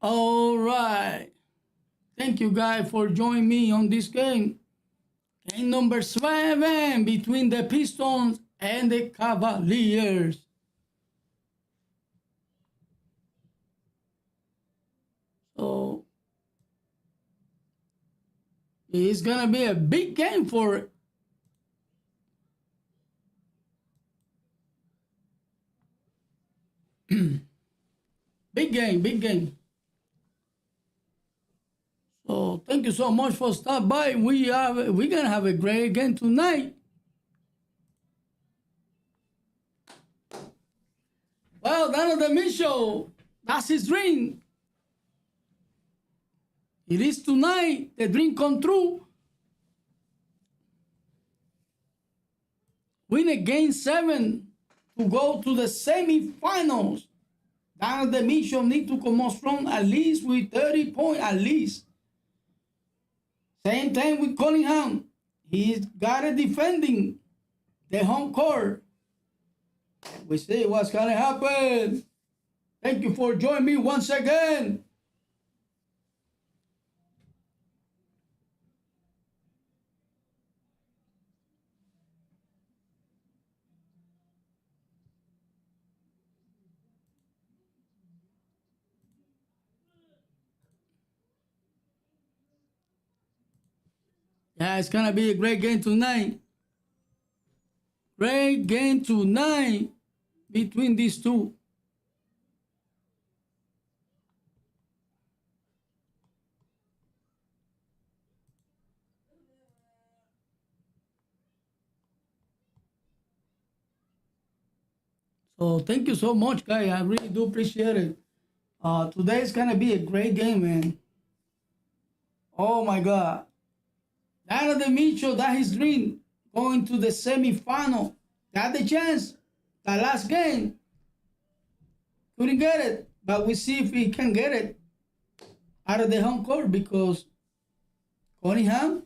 All right. Thank you guys for joining me on this game. Game number 7 between the Pistons and the Cavaliers. So it's gonna be a big game for big game. So thank you so much for stopping by. We're gonna have a great game tonight. Well, Donovan Mitchell, that's his dream. It is tonight, the dream come true. Win a game 7 to go to the semifinals. Donovan Mitchell need to come out strong at least with 30 points at least. Same time with Cunningham. He's got it defending the home court. We see what's gonna happen. Thank you for joining me once again. Yeah, it's gonna be a great game tonight. Great game tonight between these two. So thank you so much, guys. I really do appreciate it. Today is gonna be a great game, man. Oh my God. Donovan Mitchell, that his dream, going to the semifinal. Got the chance. The last game. Couldn't get it. But we see if he can get it out of the home court because Cunningham,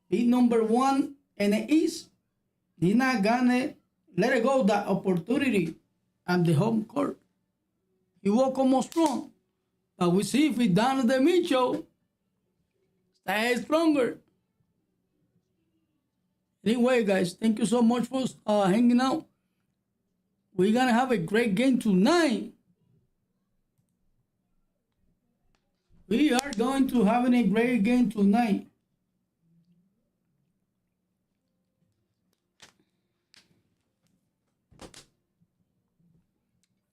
he's number 1 in the East. He's not gonna let it go that opportunity at the home court. He will come more strong. But we see if he Donovan Mitchell stay stronger. Anyway, guys, thank you so much for hanging out. We're going to have a great game tonight. We are going to have a great game tonight.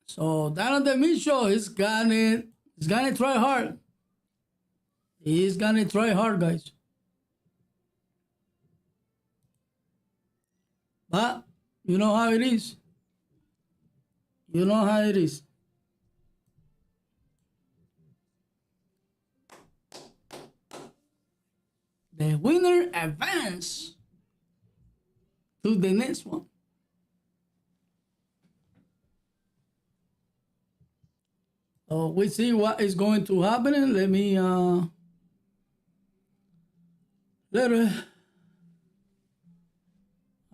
So, Donovan Mitchell is gonna try hard. He's gonna try hard, guys. But you know how it is. You know how it is. The winner advance to the next one. So we see what is going to happen. Let me all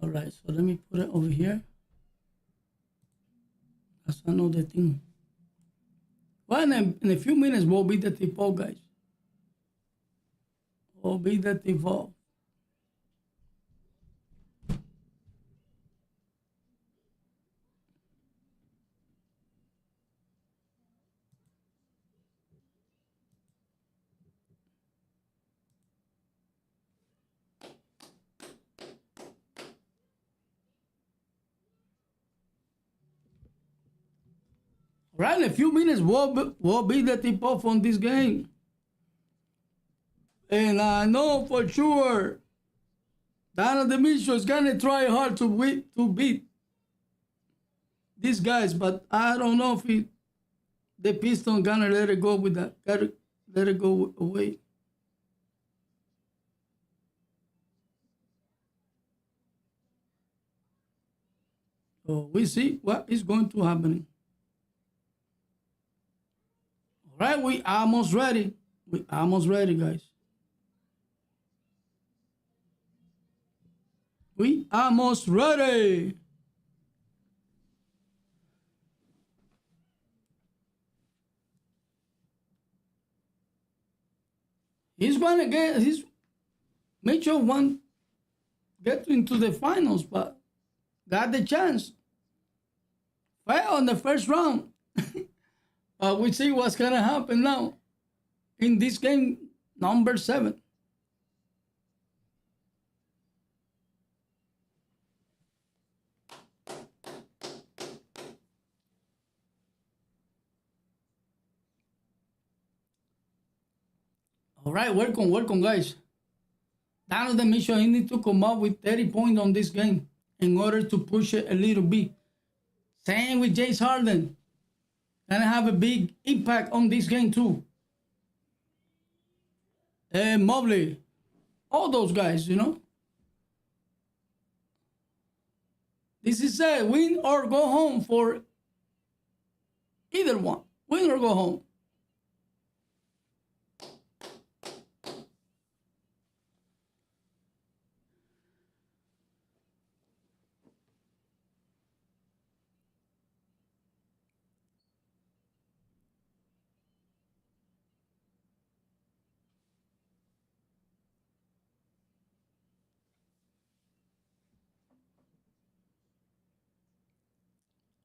right, so let me put it over here. That's another thing. Well, in a few minutes, we'll be the tip-off, guys. We'll be the tip-off. Right, in a few minutes, we'll be the tip-off on this game. And I know for sure Donovan Mitchell is going to try hard to beat these guys, but I don't know if the Pistons going to let it go with that. Let it go away. So we see what is going to happen. All right, we almost ready. We almost ready, guys. We almost ready. He's gonna get his Mitchell won't get into the finals, but got the chance. Failed on the first round. We see what's gonna happen now in this game number 7. All right, welcome, guys. Donovan Mitchell, he need to come up with 30 points on this game in order to push it a little bit. Same with James Harden. Gonna have a big impact on this game too. And Mobley, all those guys, you know. This is a win or go home for either one. Win or go home.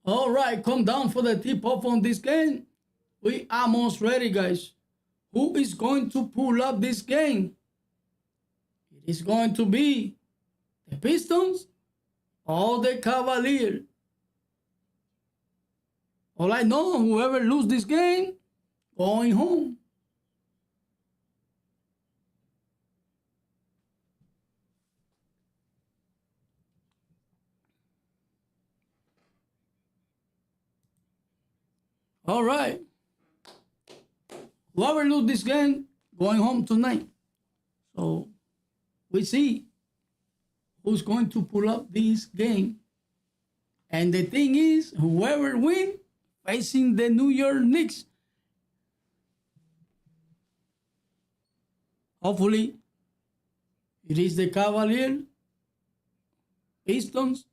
All right, come down for the tip off on this game. We almost ready, guys. Who is going to pull up this game? It is going to be the Pistons or the Cavaliers. All I know, whoever lose this game, going home. All right. Whoever lose this game, going home tonight. So we see who's going to pull up this game. And the thing is, whoever win, facing the New York Knicks. Hopefully, it is the Cavaliers, Pistons.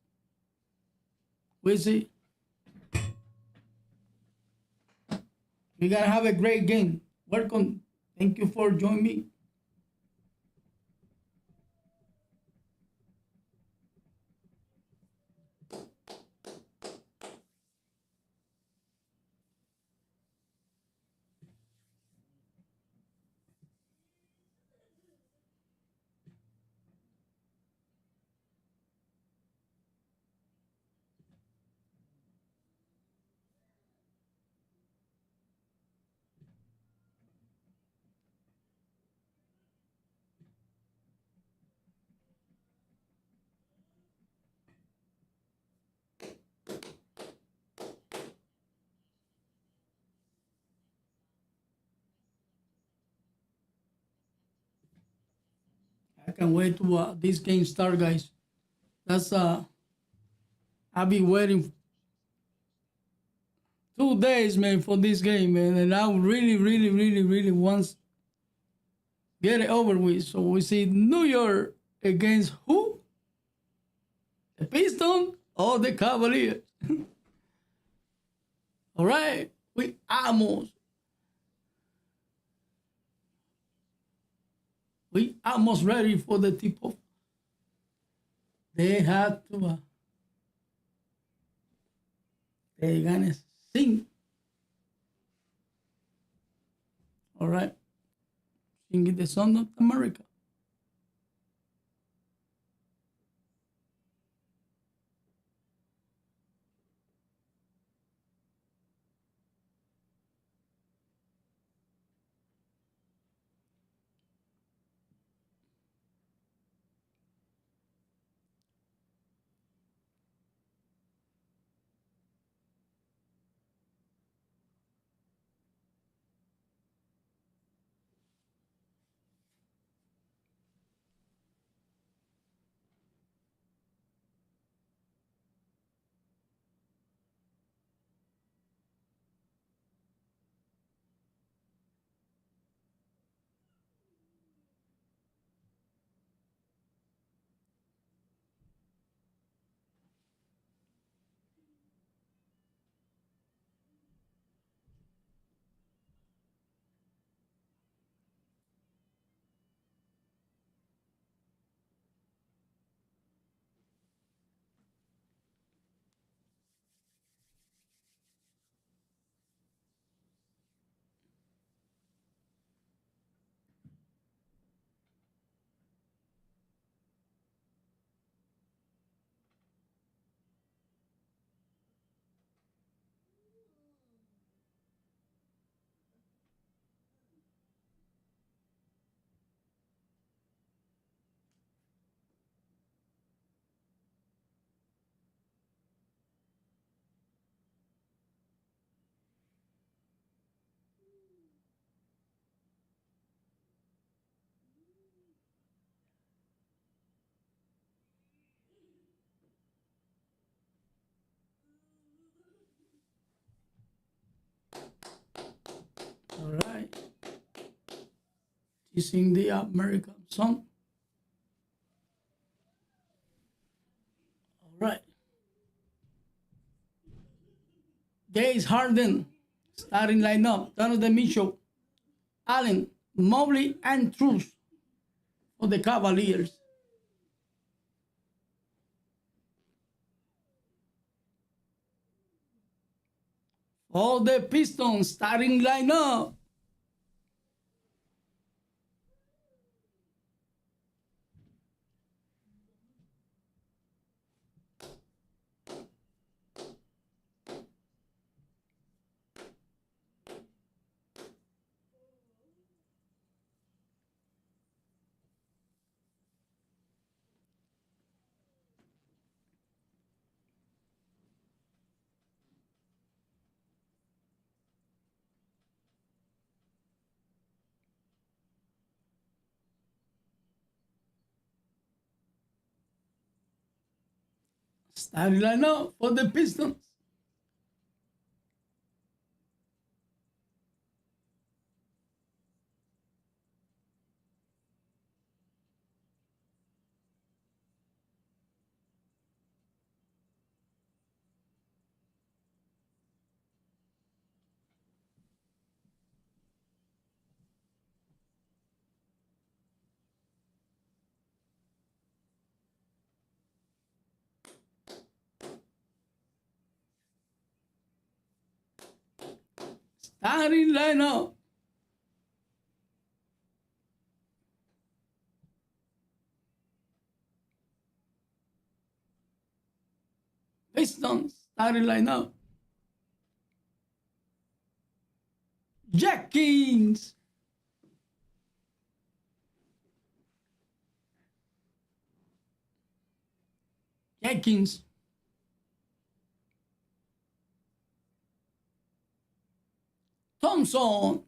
We see. We're going to have a great game. Welcome. Thank you for joining me. I can't wait to this game start, guys. That's I've been waiting 2 days, man, for this game, man, and I really want get it over with. So we see New York against who? The Pistons or the Cavaliers? All right, we almost ready for the tip off. They have to. They're gonna sing. All right, singing the song of America. She's in the American song. All right. James Harden, starting lineup. Donovan Mitchell, Allen, Mobley, and Truth for the Cavaliers. For the Pistons, starting lineup. Starting lineup for the Pistons. Starting lineup. Pistons, starting lineup. Jenkins, Jenkins, Thompson,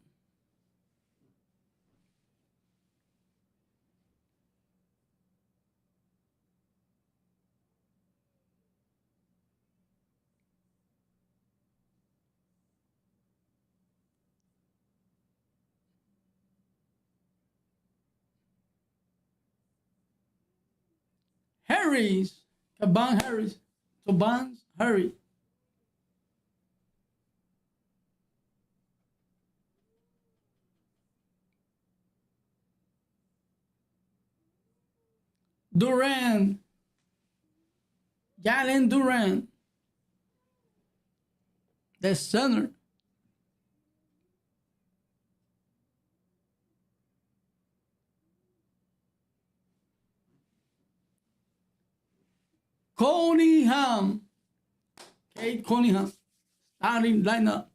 Harris, Caban Harris, Toban Harris, Durant, Jalen Durant, the center, Cunningham, Kate Cunningham, starting lineup.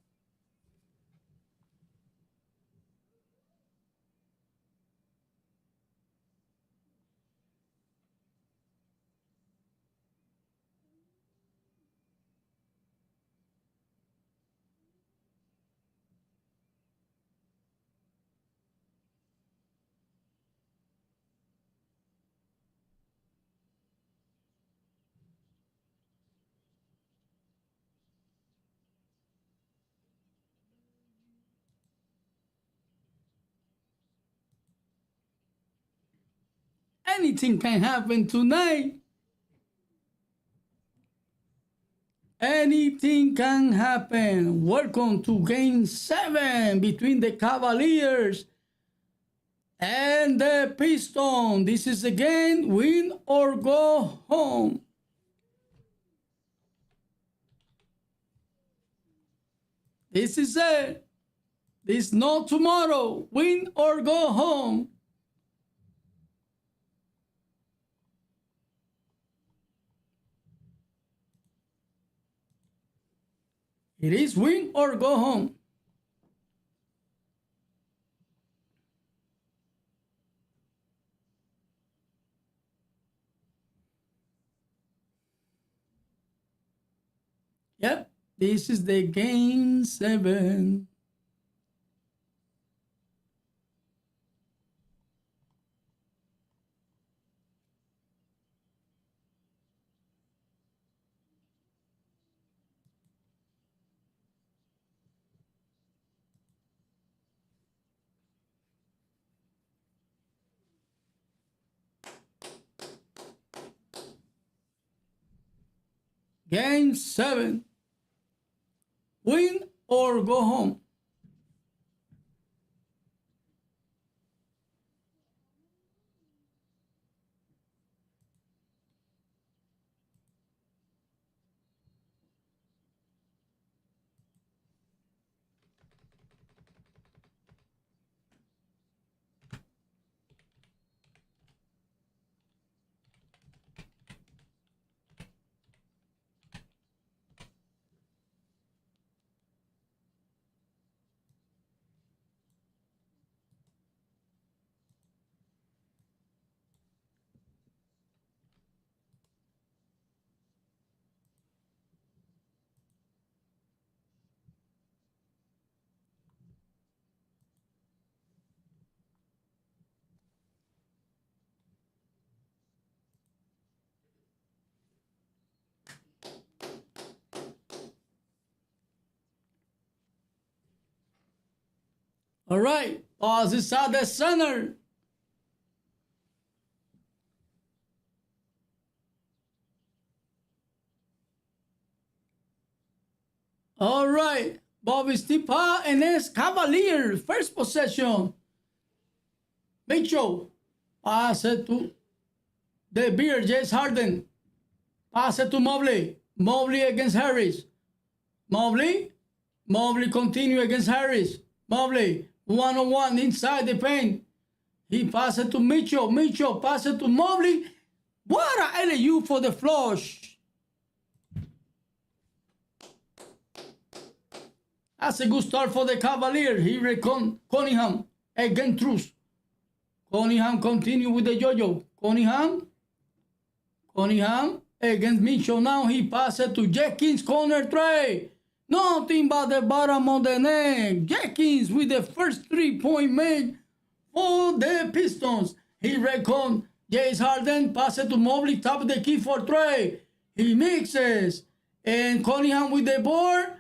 Anything can happen tonight. Anything can happen. Welcome to Game 7 between the Cavaliers and the Pistons. This is again win or go home. This is it. This is not tomorrow. Win or go home. It is win or go home. Yep, this is the Game 7. Game 7. Win or go home. All right, pass is at the center. All right, Bobby Stipa and his Cavalier. First possession. Mitchell. Pass it to the beer, James Harden. Pass it to Mobley. Mobley against Harris. Mobley. Mobley continue against Harris. Mobley. One-on-one inside the paint. He passed it to Mitchell. Mitchell passed it to Mobley. What a LAU for the flush. That's a good start for the Cavalier. Here comes Cunningham against Truce. Cunningham continue with the yo-yo. Cunningham against Mitchell. Now he passes to Jenkins, corner tray. Nothing but the bottom of the net. Jenkins with the first 3-point made for the Pistons. He reckons James Harden passes to Mobley, top of the key for tray. He mixes. And Cunningham with the board.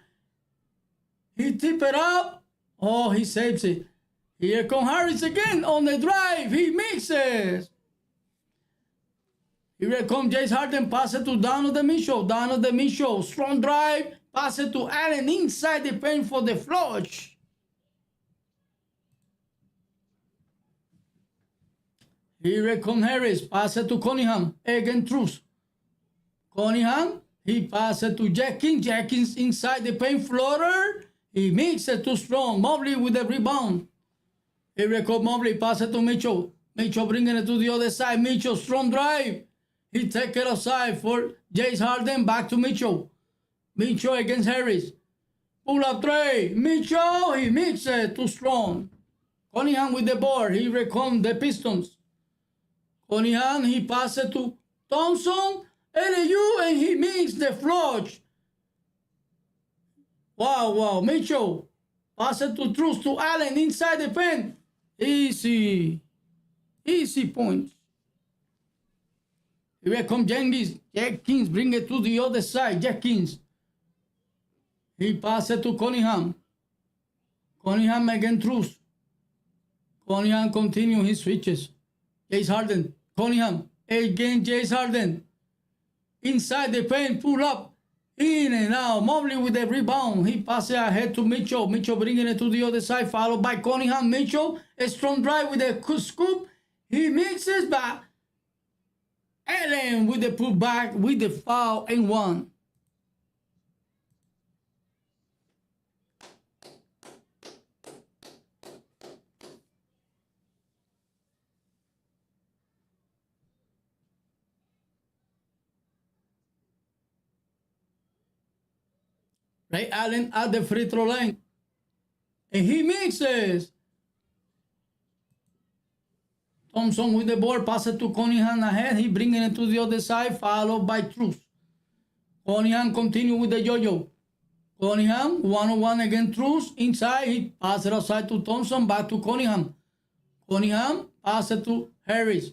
He tip it up. Oh, he saves it. Here comes Harris again on the drive. He mixes. Here comes James Harden. Pass it to Donovan Mitchell. Donovan Mitchell. Strong drive. Pass it to Allen inside the paint for the flush. Here comes Harris. Pass it to Cunningham. Again, Truce. Cunningham. He passes to Jenkins. Jenkins inside the paint floater. He mixes too strong. Mobley with the rebound. Here comes Mobley. Pass it to Mitchell. Mitchell bringing it to the other side. Mitchell, strong drive. He take it aside for James Harden. Back to Mitchell. Mitchell against Harris. Pull up tray. Mitchell, he mixes too strong. Cunningham with the board. He recon the Pistons. Cunningham, he passes to Thompson. LAU, and he makes the flush. Wow. Mitchell. Pass it to Truce to Allen inside the paint. Easy points. Here comes Jenkins. Jenkins bring it to the other side. Jenkins. He passes to Cunningham. Cunningham again Truce. Cunningham continue his switches. James Harden. Cunningham again James Harden. Inside the paint, pull up. In and out. Mobley with the rebound. He passes ahead to Mitchell. Mitchell bringing it to the other side. Followed by Cunningham. Mitchell. A strong drive with a scoop. He mixes back. Allen with the putback with the foul and one. Ray Allen at the free throw line. And he mixes. Thompson with the ball, pass it to Cunningham ahead. He bringing it to the other side, followed by Truce. Cunningham continue with the yo-yo. Cunningham, one-on-one against Truce. Inside, he pass it outside to Thompson, back to Cunningham. Cunningham, pass it to Harris.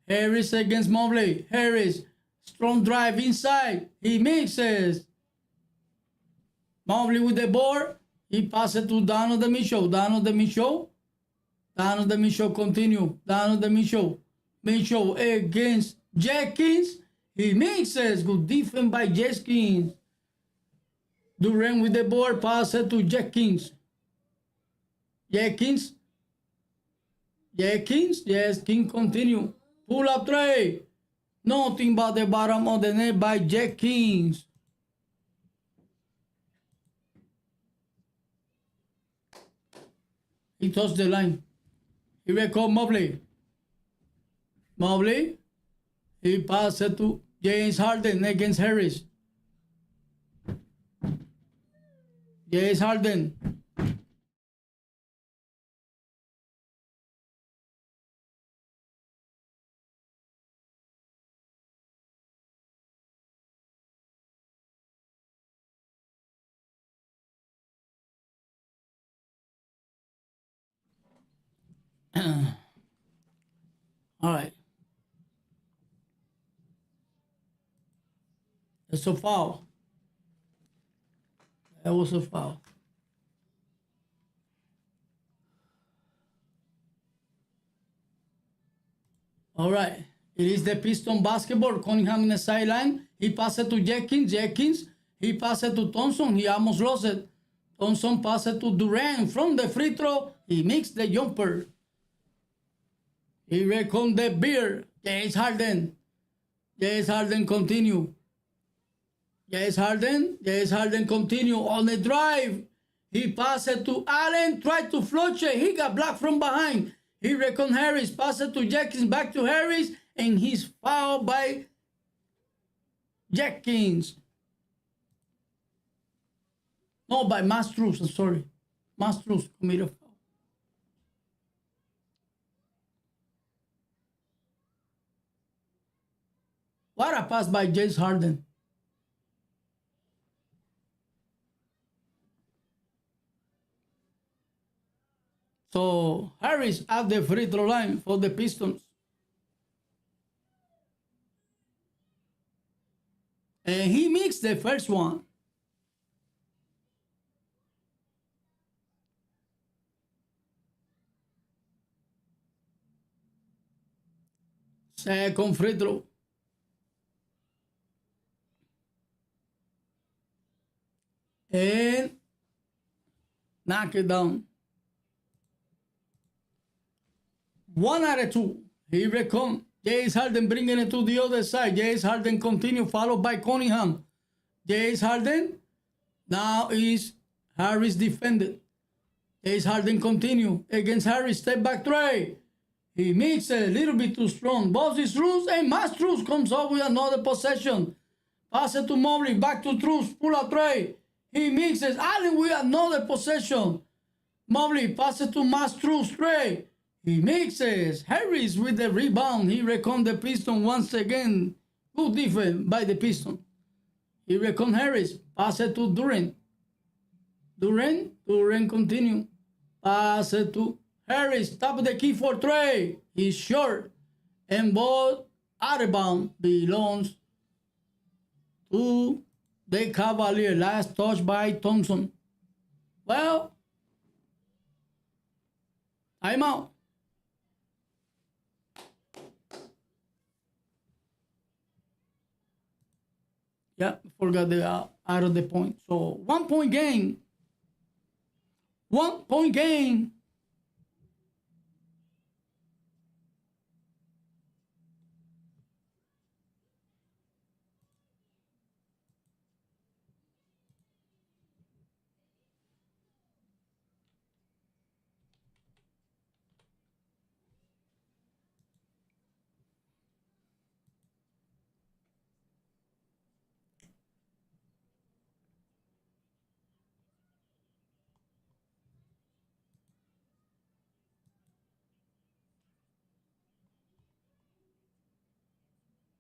Harris against Mobley. Harris, strong drive inside. He mixes. Mobley with the board. He passes to Donovan Mitchell. Donovan Mitchell continue. Donovan Mitchell against Jenkins. He mixes. Good defense by Jenkins. Durant with the board. Pass it to Jenkins. Jenkins. Yes, King continue. Pull up tray. Nothing but the bottom of the net by Jenkins. He touched the line. Here we come Mobley. Mobley. He passed it to James Harden against Harris. James Harden. All right. That's a foul. That was a foul. All right. It is the Piston basketball. Cunningham in the sideline. He passed it to Jenkins. Jenkins. He passed it to Thompson. He almost lost it. Thompson passed it to Durant from the free throw. He mixed the jumper. He reckoned the beer. James Harden. James Harden continue. James Harden continue on the drive. He passed it to Allen. Tried to flush it. He got blocked from behind. He reckoned Harris. Passed it to Jenkins. Back to Harris. And he's fouled by Jenkins. No, by Mastruz. I'm sorry. Mastruz committed a foul. What a pass by James Harden. So Harris at the free throw line for the Pistons. And he mixed the first one. Second free throw. And knock it down. 1 out of 2. Here we come. James Harden bringing it to the other side. James Harden continue, followed by Cunningham. James Harden. Now is Harris defended. James Harden continue against Harris. Step back tray. He makes a little bit too strong. Boss is loose and Mastruz comes up with another possession. Pass it to Mobley. Back to Truce. Pull up tray. He mixes. Allen with another possession. Mobley pass it to Mastruz tray. He mixes. Harris with the rebound. He reckoned the Piston once again. Good defense by the Piston. He reckoned Harris. Pass it to Durant. Durant continue. Pass it to Harris. Top of the key for tray. He's short. And ball out of bounds belongs to the Cavaliers. Last touch by Thompson. Well, I'm out. Yeah, forgot the out of the point. So 1 point game. 1 point game.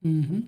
Mm-hmm.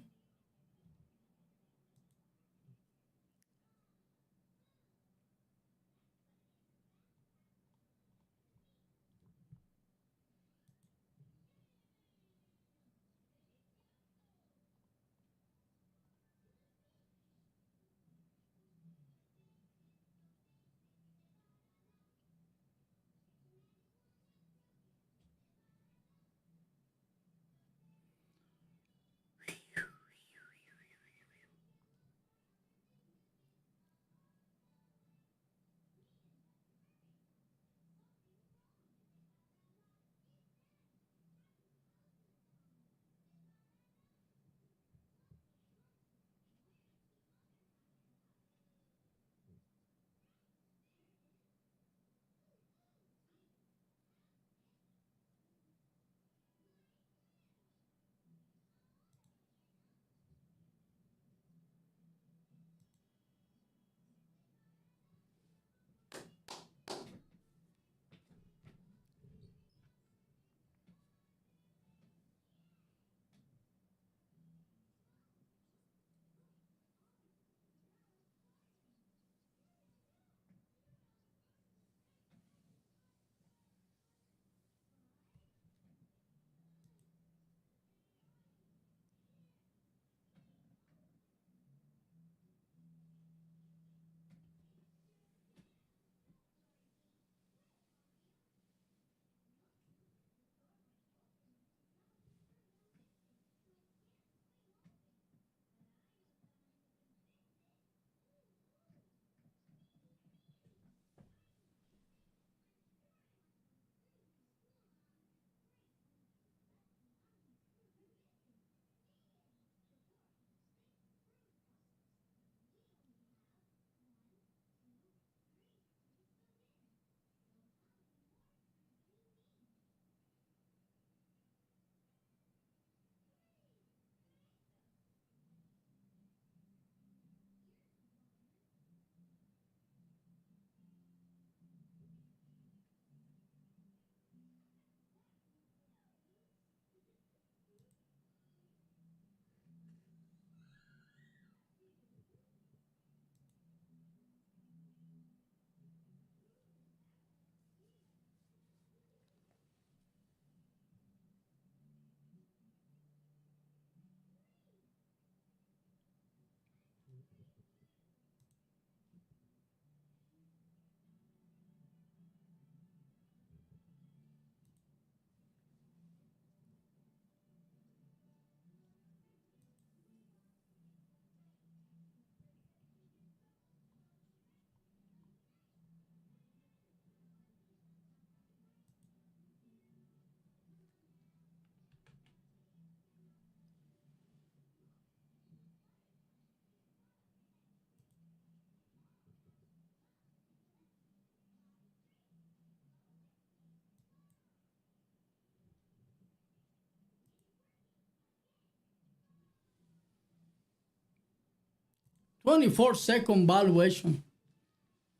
24-second valuation.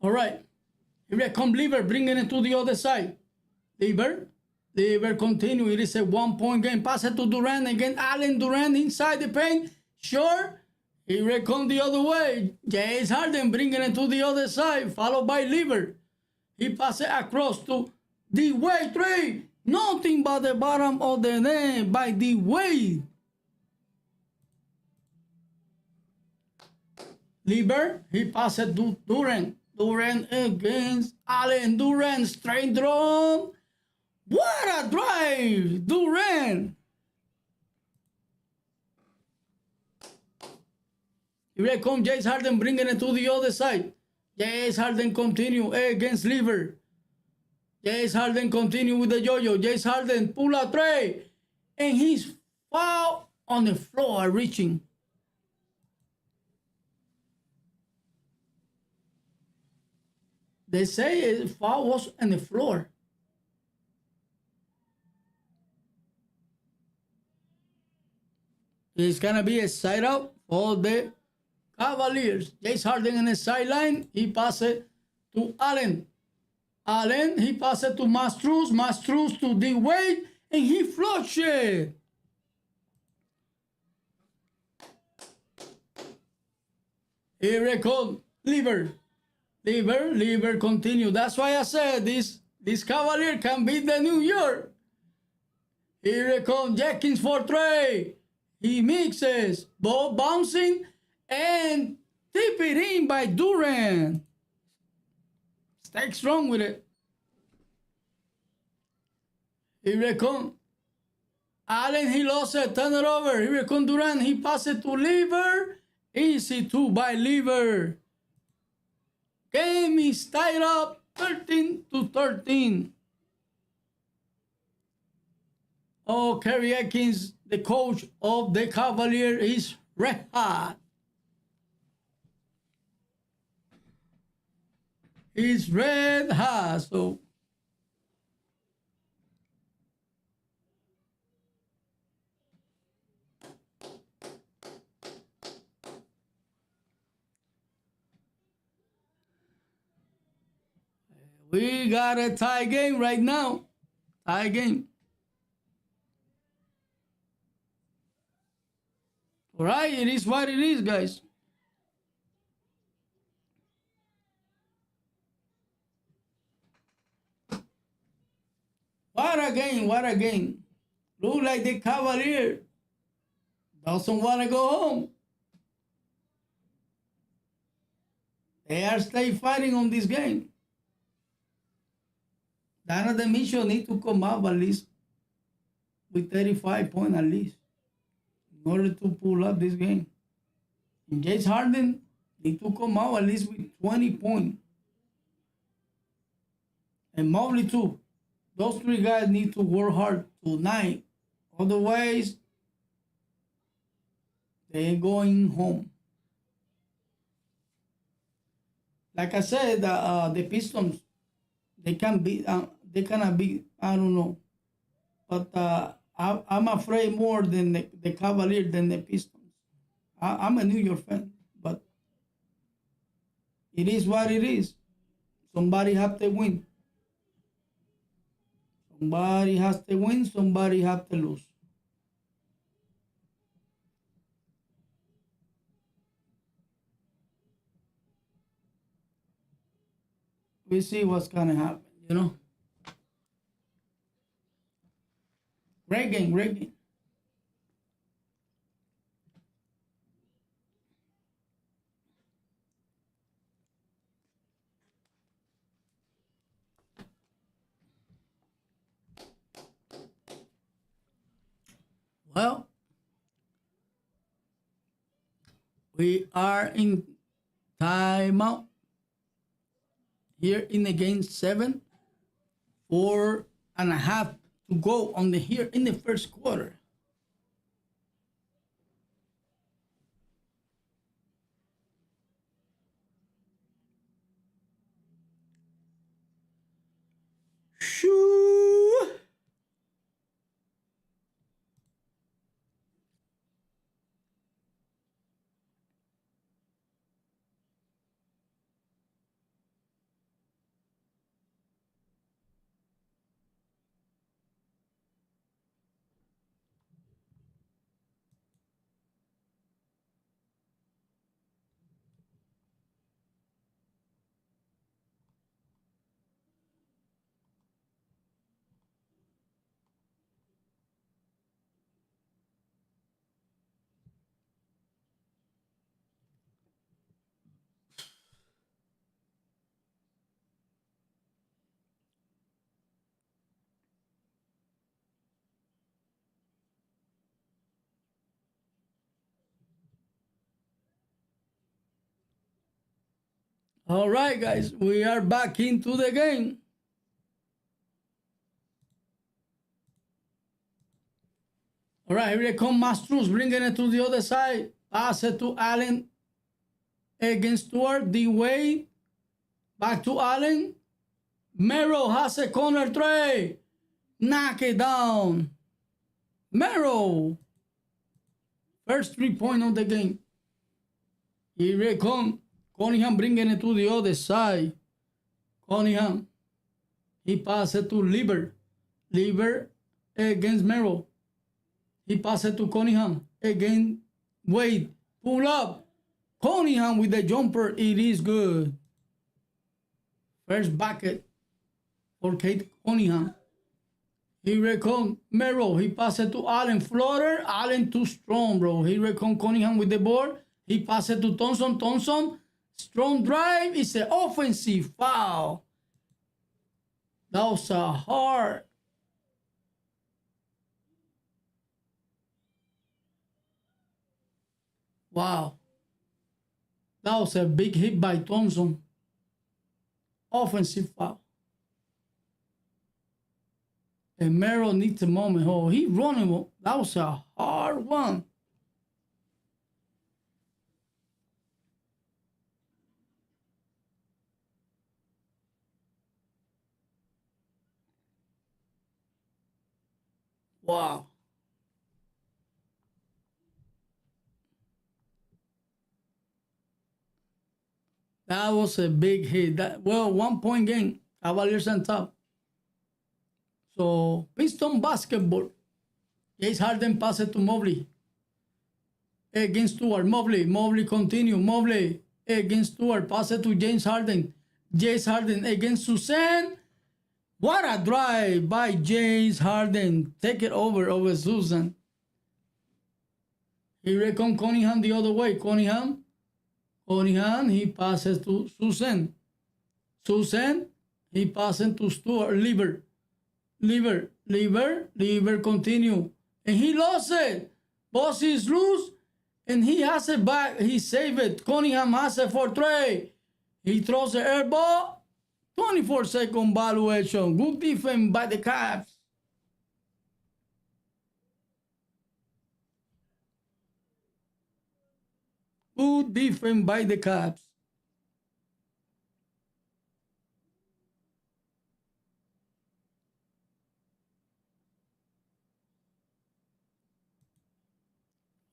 All right. Here come Lever, bringing it to the other side. Lever continue. It is a 1-point game. Pass it to Durant. Again, Allen Durant inside the paint. Sure. Here come the other way. James Harden bringing it to the other side, followed by Lever. He passes across to D-Wade 3. Nothing but the bottom of the net by D-Wade. Lever, he passes to Durant. Durant against Allen. Durant, straight draw. What a drive, Durant. Here comes James Harden bringing it to the other side. James Harden continue against Lever. James Harden continue with the yo-yo. James Harden pull a tray. And he's foul on the floor reaching. They say the foul was on the floor. It's going to be a side out for the Cavaliers. James Harden on the sideline. He passes to Allen. Allen, he passes to Mastruz. Mastruz to D-Wade. And he flushed it. Here it comes. Lever continue. That's why I said this Cavalier can beat the New York. Here it comes Jenkins for three. He mixes, ball bouncing, and tip it in by Durant. Stay strong with it. Here it comes. Allen, he lost it, turn it over. Here it comes Durant, he passes to Lever. Easy two by Lever. Game is tied up 13-13. Oh, Kerry Atkins, the coach of the Cavaliers, is red hot. He's red hot. So we got a tie game right now. Tie game. All right, it is what it is, guys. What a game, what a game. Look like the Cavalier doesn't want to go home. They are still fighting on this game. Donovan Mitchell need to come up at least with 35 points at least in order to pull up this game. And James Harden need to come out at least with 20 points. And Mobley too. Those three guys need to work hard tonight. Otherwise, they ain't going home. Like I said, the Pistons, they cannot be, I don't know. But I'm afraid more than the Cavaliers than the Pistons. I'm a New York fan, but it is what it is. Somebody have to win. Somebody has to win, somebody has to lose. We see what's going to happen, you know. Great game, great game. Well, we are in timeout here in the game 7. 4.5 to go on the here in the first quarter. Shoo! All right, guys, we are back into the game. All right, here come Mastruz, bringing it to the other side. Pass it to Allen against Stewart. D-Wade. Back to Allen. Merrill has a corner three. Knock it down. Merrill. First 3-point of the game. Here it comes. Cunningham bringing it to the other side. Cunningham. He passes it to Lieber. Lieber against Merrill. He passes it to Cunningham. Again, Wade. Pull up. Cunningham with the jumper. It is good. First bucket for Kate Cunningham. Here it comes Merrill. He passes it to Allen. Floater. Allen too strong, bro. Here it comes Cunningham with the board. He passes it to Thompson. Thompson. Strong drive. It's an offensive foul. That was a hard. Wow. That was a big hit by Thompson. Offensive foul. And Merrill needs a moment. Oh, he running. That was a hard one. Wow. That was a big hit. That, well, 1-point game. Cavaliers on top. So, Piston basketball. James Harden passes to Mobley. Against Stewart. Mobley continue. Mobley against Stewart. Passes to James Harden. James Harden against Susan. What a drive by James Harden. Take it over Susan. Here comes Cunningham the other way. Cunningham, he passes to Susan. Susan, he passes to Stewart. Lieber continue. And he lost it. Boss is loose. And he has it back. He saved it. Cunningham has it for three. He throws the air ball. 24-second valuation. Good defense by the Cavs. Good defense by the Cavs.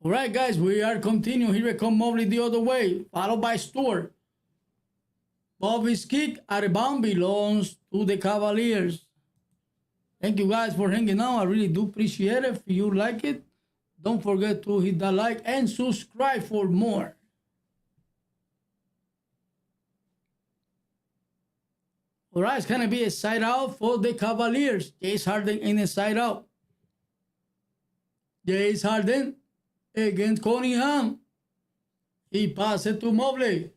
All right, guys, we are continuing. Here comes Mobley the other way, followed by Stewart. Bobby's kick out of bound belongs to the Cavaliers. Thank you guys for hanging out. I really do appreciate it. If you like it, don't forget to hit that like and subscribe for more. All right, it's going to be a side out for the Cavaliers. James Harden in a side out. James Harden against Cunningham. He passes to Mobley.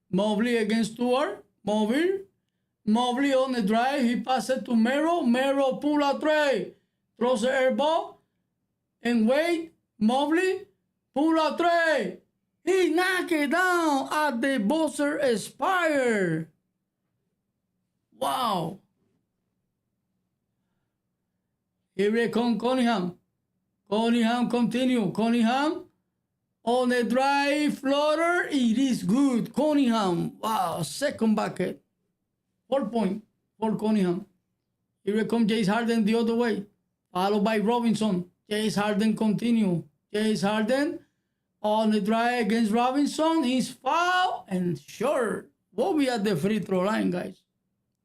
Mobley against Stewart. Mobley on the drive. He passes to Merrill. Merrill pull a three. Throws the air ball. And wait. Mobley pull a three. He knocked it down at the buzzer expire. Wow. Here comes Cunningham. Cunningham continue. Cunningham on the drive floater. It is good. Cunningham. Wow. Second bucket. 4 point for Cunningham. Here comes James Harden the other way. Followed by Robinson. James Harden continue. James Harden on the drive against Robinson. He's foul and short. We'll be at the free throw line, guys.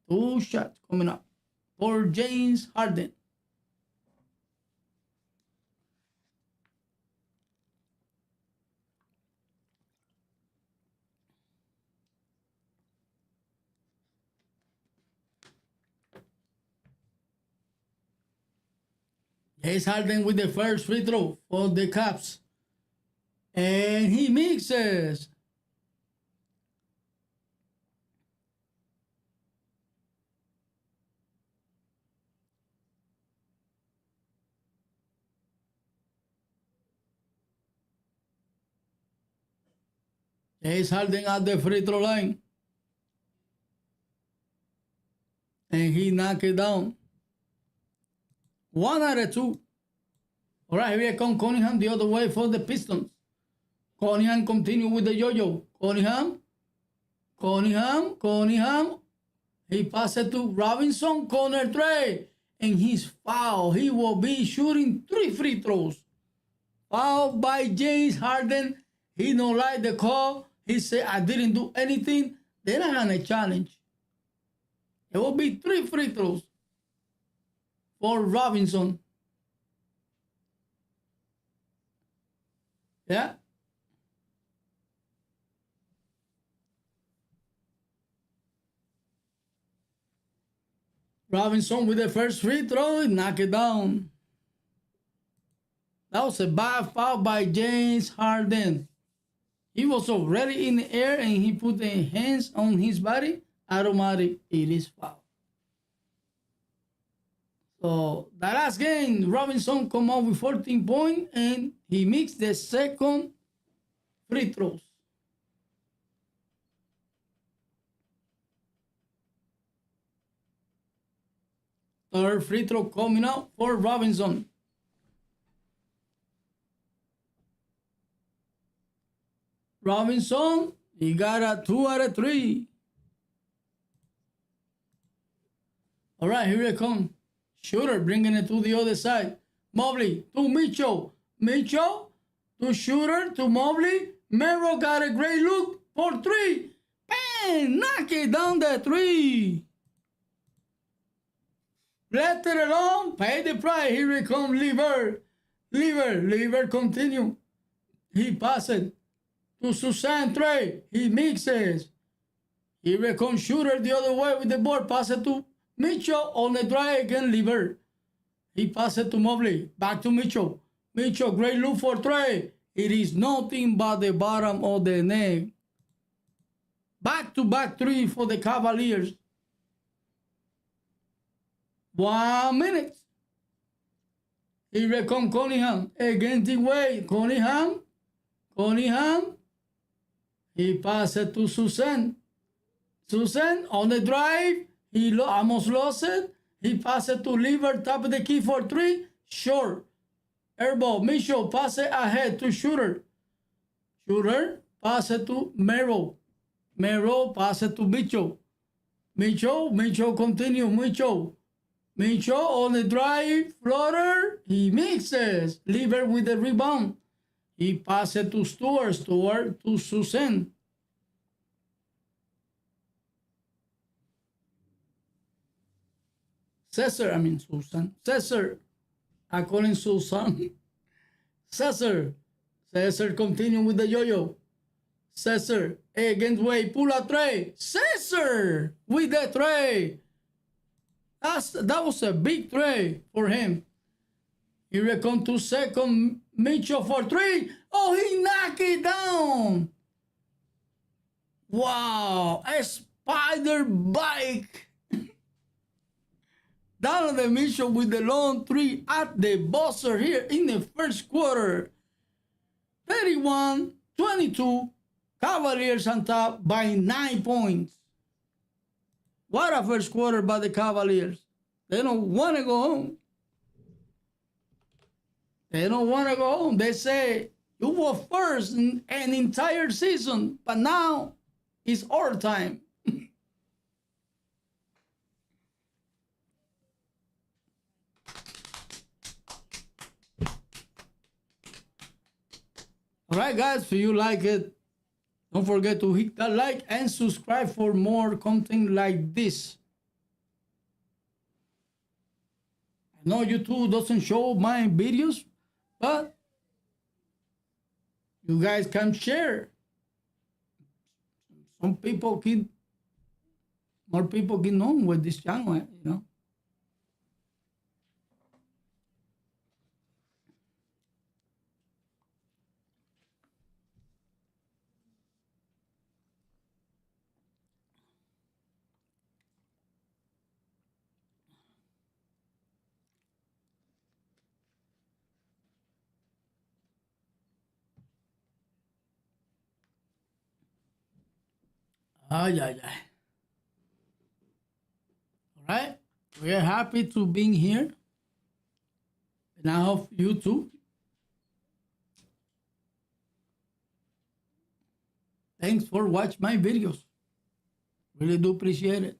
2 shots coming up for James Harden. James Harden with the first free throw for the Cavs. And he mixes. James Harden at the free throw line. and he knocked it down. 1 out of 2. All right, here comes Cunningham the other way for the Pistons. Cunningham continue with the yo-yo. Cunningham. He passed it to Robinson, corner 3. And he's fouled. He will be shooting 3 free throws. Fouled by James Harden. He don't like the call. He said, I didn't do anything. They're not going to challenge. It will be 3 free throws for Robinson. Yeah. Robinson with the first free throw, knock it down. That was a bad foul by James Harden. He was already in the air and he put the hands on his body. Automatic, it is foul. So the last game, Robinson come out with 14 points and he mixed the second free throws. Third free throw coming out for Robinson. Robinson, he got a 2 out of 3. All right, here it comes. Shooter bringing it to the other side. Mobley to Mitchell. Mitchell to Shooter to Mobley. Mero got a great look for 3. Bang! Knock it down the 3. Let it alone. Pay the price. Here it comes Lever continue. He passes to Susan 3. He mixes. Here it comes Shooter the other way with the ball. Pass it to Mitchell on the drive again. Lever. He passed it to Mobley. Back to Mitchell. Mitchell, great look for 3. It is nothing but the bottom of the net. Back-to-back 3 for the Cavaliers. 1 minute. Here comes Cunningham against the way. Cunningham. He passed it to Susan. Susan on the drive. He almost lost it. He passed it to Lever, top of the key for 3. Short. Airball. Mitchell pass it ahead to Shooter. Shooter pass it to Mero. Mero pass it to Mitchell. Mitchell continue. Mitchell on the drive. Floater. He mixes. Lever with the rebound. He pass it to Stewart. Stewart to Susan. Cesar. I call him Susan. Cesar continue with the yo-yo. Cesar against Way, pull a 3. Cesar with the 3. That was a big 3 for him. Here comes 2 seconds. Mitchell for 3. Oh, he knocked it down. Wow, a spider bike. Donovan Mitchell with the long 3 at the buzzer here in the first quarter. 31-22. Cavaliers on top by 9 points. What a first quarter by the Cavaliers. They don't want to go home. They say, you were first in an entire season, but now it's our time. All right, guys, if you like it, don't forget to hit that like and subscribe for more content like this. I know YouTube doesn't show my videos, but you guys can share. More people can know with this channel, you know. All right? We are happy to be here. And I hope you too. Thanks for watching my videos. Really do appreciate it.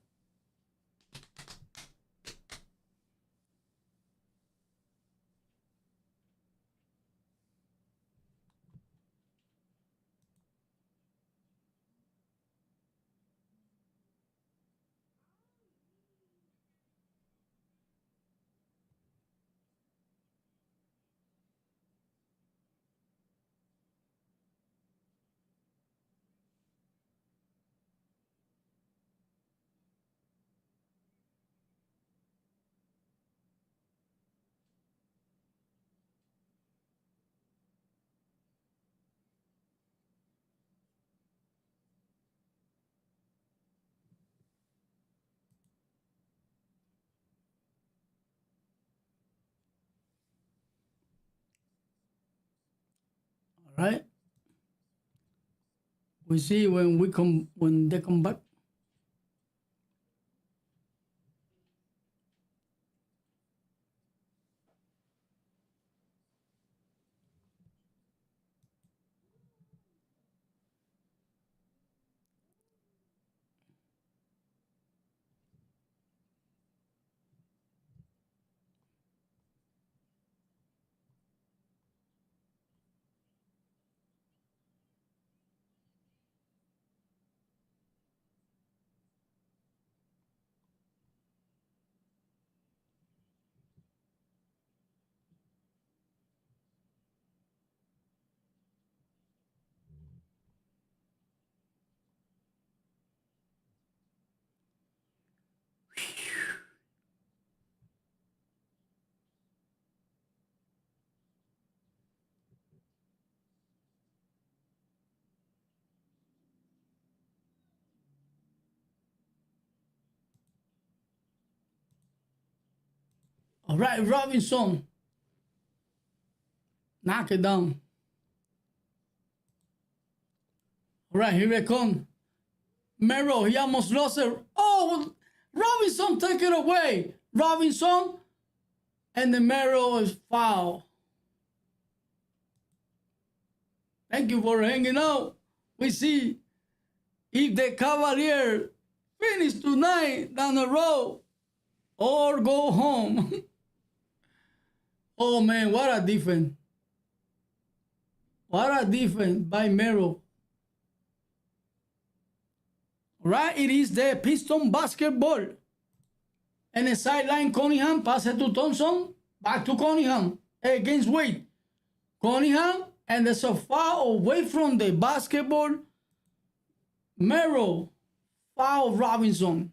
All right. We see when they come back. All right, Robinson. Knock it down. All right, here they come. Mero, he almost lost it. Oh, Robinson, take it away. Robinson, and the Mero is foul. Thank you for hanging out. We see if the Cavaliers finish tonight down the road or go home. Oh man, what a defense. What a defense by Mero. Right, it is the Piston basketball. And the sideline, Cunningham, pass it to Thompson, back to Cunningham, against Wade. Cunningham, and there's a foul away from the basketball. Mero, foul Robinson.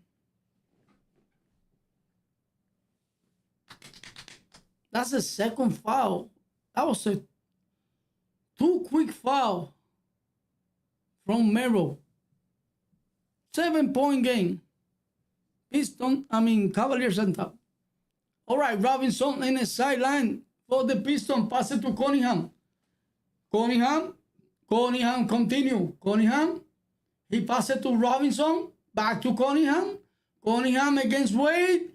That's the second foul. That was a too quick foul from Mero. 7-point game. Cavaliers on top. All right, Robinson in the sideline for the Pistons. Pass it to Cunningham. Cunningham continue. Cunningham, he passes it to Robinson. Back to Cunningham. Cunningham against Wade.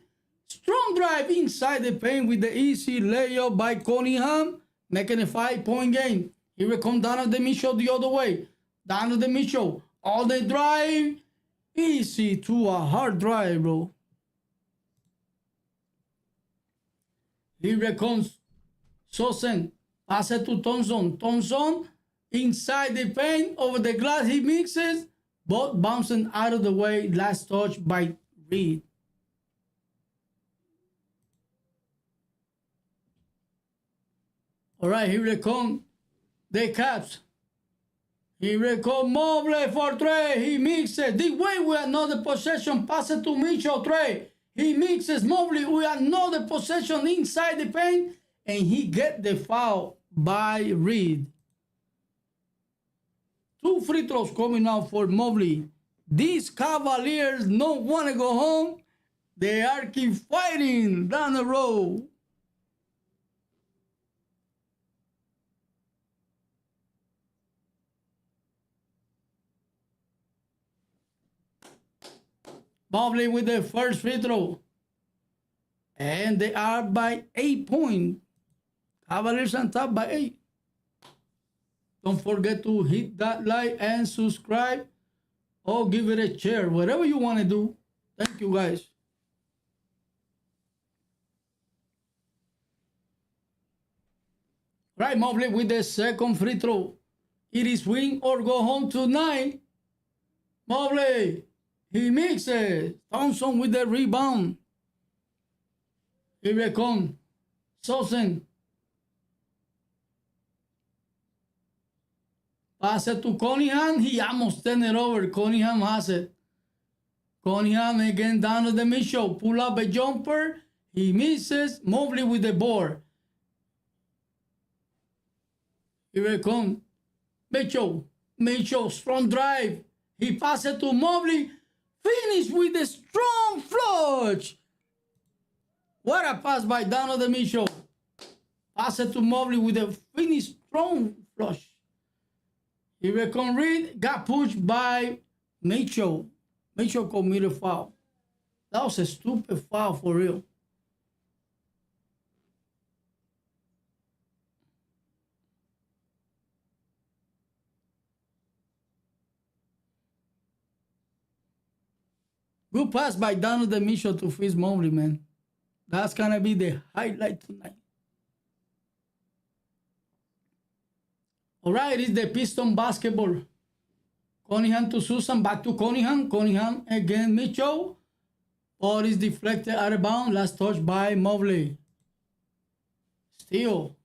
Strong drive inside the paint with the easy layup by Cunningham, making a 5-point game. Here we come Donovan Mitchell the other way. Donovan Mitchell, all the drive. Easy to a hard drive, bro. Here it comes Sosen. Pass it to Thompson. Thompson inside the paint over the glass. He mixes, but bouncing out of the way. Last touch by Reed. All right, here they come. The Caps. Here they come. Mobley for Trey. He mixes. The way we another possession. Pass it to Mitchell. Trey. He mixes. Mobley. We another possession inside the paint. And he get the foul by Reed. 2 free throws coming out for Mobley. These Cavaliers don't want to go home. They are keep fighting down the road. Mobley with the first free throw. And they are by 8 points. Cavaliers on top by 8. Don't forget to hit that like and subscribe or give it a share. Whatever you want to do. Thank you, guys. Right, Mobley with the second free throw. It is win or go home tonight. Mobley, he mixes. Thompson with the rebound. Here they come. Thompson. Pass it to Cunningham. He almost turned it over. Cunningham has it. Cunningham again down to the Mitchell. Pull up a jumper. He misses. Mobley with the board. Here it comes. Mitchell. Mitchell, strong drive. He passes it to Mobley. Finish with a strong flush. What a pass by Donovan Mitchell. Pass it to Mobley with a finish strong flush. Here it comes Reed. Got pushed by Mitchell. Mitchell committed a foul. That was a stupid foul for real. Good pass by Donovan Mitchell to Fizz Mobley, man. That's going to be the highlight tonight. All right, it's the Piston basketball. Cunningham to Susan, back to Cunningham. Cunningham again, Mitchell. Ball is deflected out of bounds. Last touch by Mobley. Still,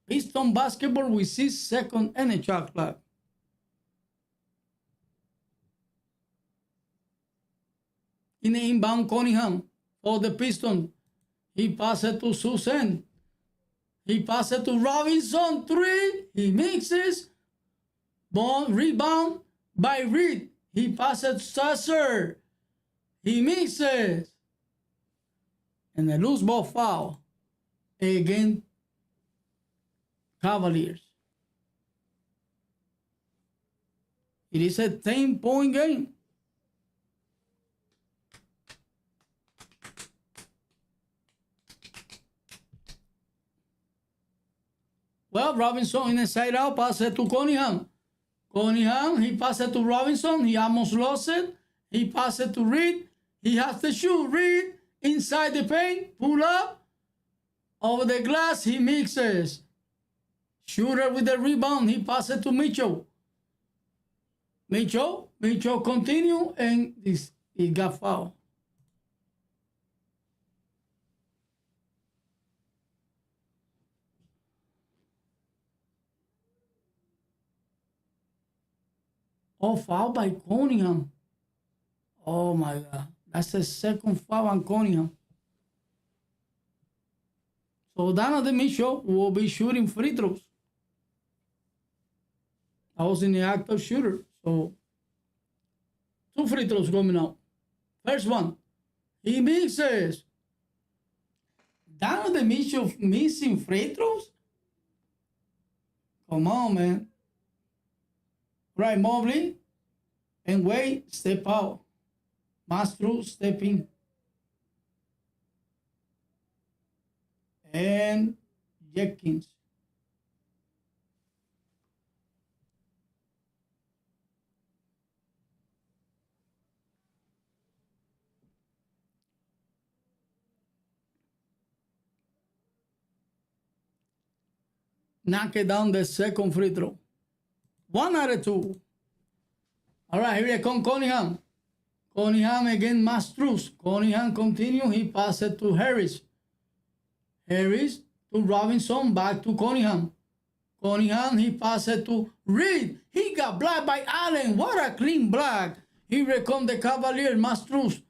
Piston basketball with 6 seconds and a shot clock. In the inbound, Cunningham for the Piston. He passed it to Susan. He passed it to Robinson. 3. He mixes. Ball rebound by Reed. He passed it to Sasser. He mixes. And a loose ball foul. Again, Cavaliers. It is a 10-point game. Well, Robinson in the side out, pass it to Cunningham. Cunningham, he passed it to Robinson. He almost lost it. He passed it to Reed. He has to shoot. Reed inside the paint, pull up. Over the glass, he mixes. Shooter with the rebound. He passed it to Mitchell. Mitchell continue, and he got fouled. Oh, foul by Cunningham. Oh, my God. That's the second foul on Cunningham. So Donovan Mitchell will be shooting free throws. I was in the act of shooter. So 2 free throws coming out. First one. He misses. Donovan Mitchell missing free throws? Come on, man. Right, Mobley and Wade step out. Mastro step in. And Jenkins. Knock it down the second free throw. 1 out of 2. All right, here comes Cunningham. Cunningham again, Mastruz. Cunningham continue. He passed it to Harris. Harris to Robinson. Back to Cunningham. Cunningham, he passed it to Reed. He got blocked by Allen. What a clean block. Here comes the Cavaliers, Mastruz.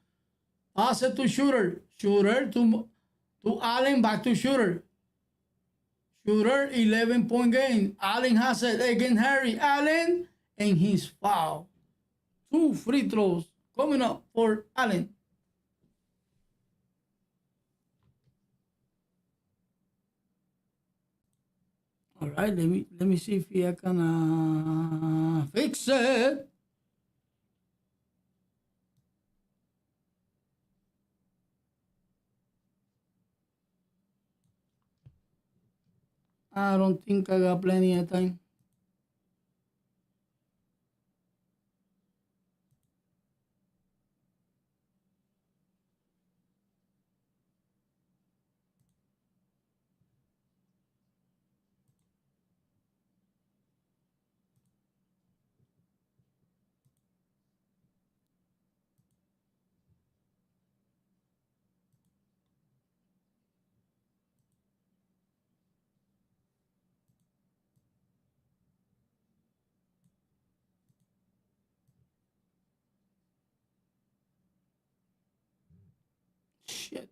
Pass it to Shooter. Shooter to Allen. Back to Shooter. Shooter, 11-point game. Allen has it against Harry. Allen and his foul. 2 free throws coming up for Allen. All right, let me see if I can fix it. I don't think I got plenty of time. Shit.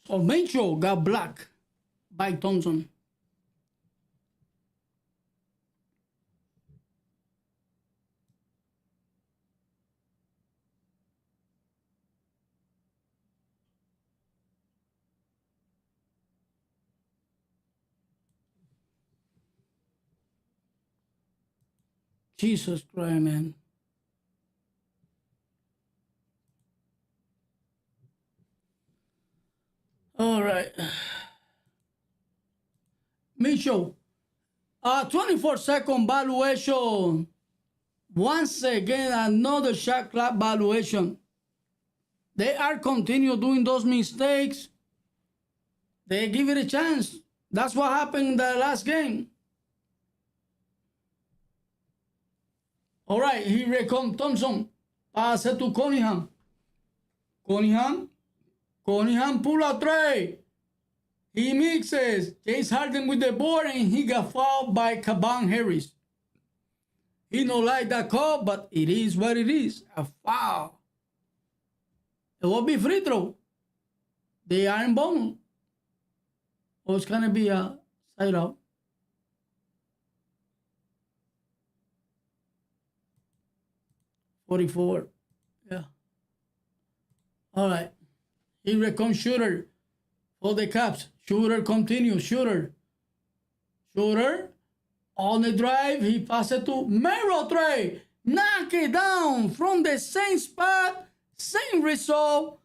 So Mitchell got blocked by Thompson. Jesus Christ, man. All right. Mitchell, 24-second valuation. Once again, another shot clock valuation. They are continue doing those mistakes. They give it a chance. That's what happened in the last game. All right, here comes Thompson. Pass it to Cunningham. Cunningham pull a tray. He mixes. James Harden with the board and he got fouled by Caban Harris. He don't like that call, but it is what it is. A foul. It will be free throw. They are in bonus. Or it's going to be a side out. $44. Yeah. All right. Here comes Shooter for the Caps. Shooter continues. Shooter on the drive. He passes it to Mero Trey. Knock it down from the same spot. Same result.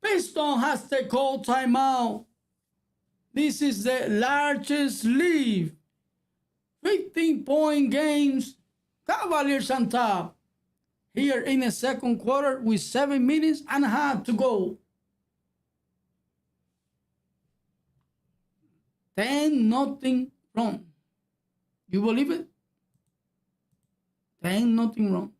Piston has to call timeout. This is the largest lead. 15-point games. Cavaliers on top. Here in the second quarter with 7 minutes and a half to go. 10-0 wrong. You believe it? 10-0 wrong.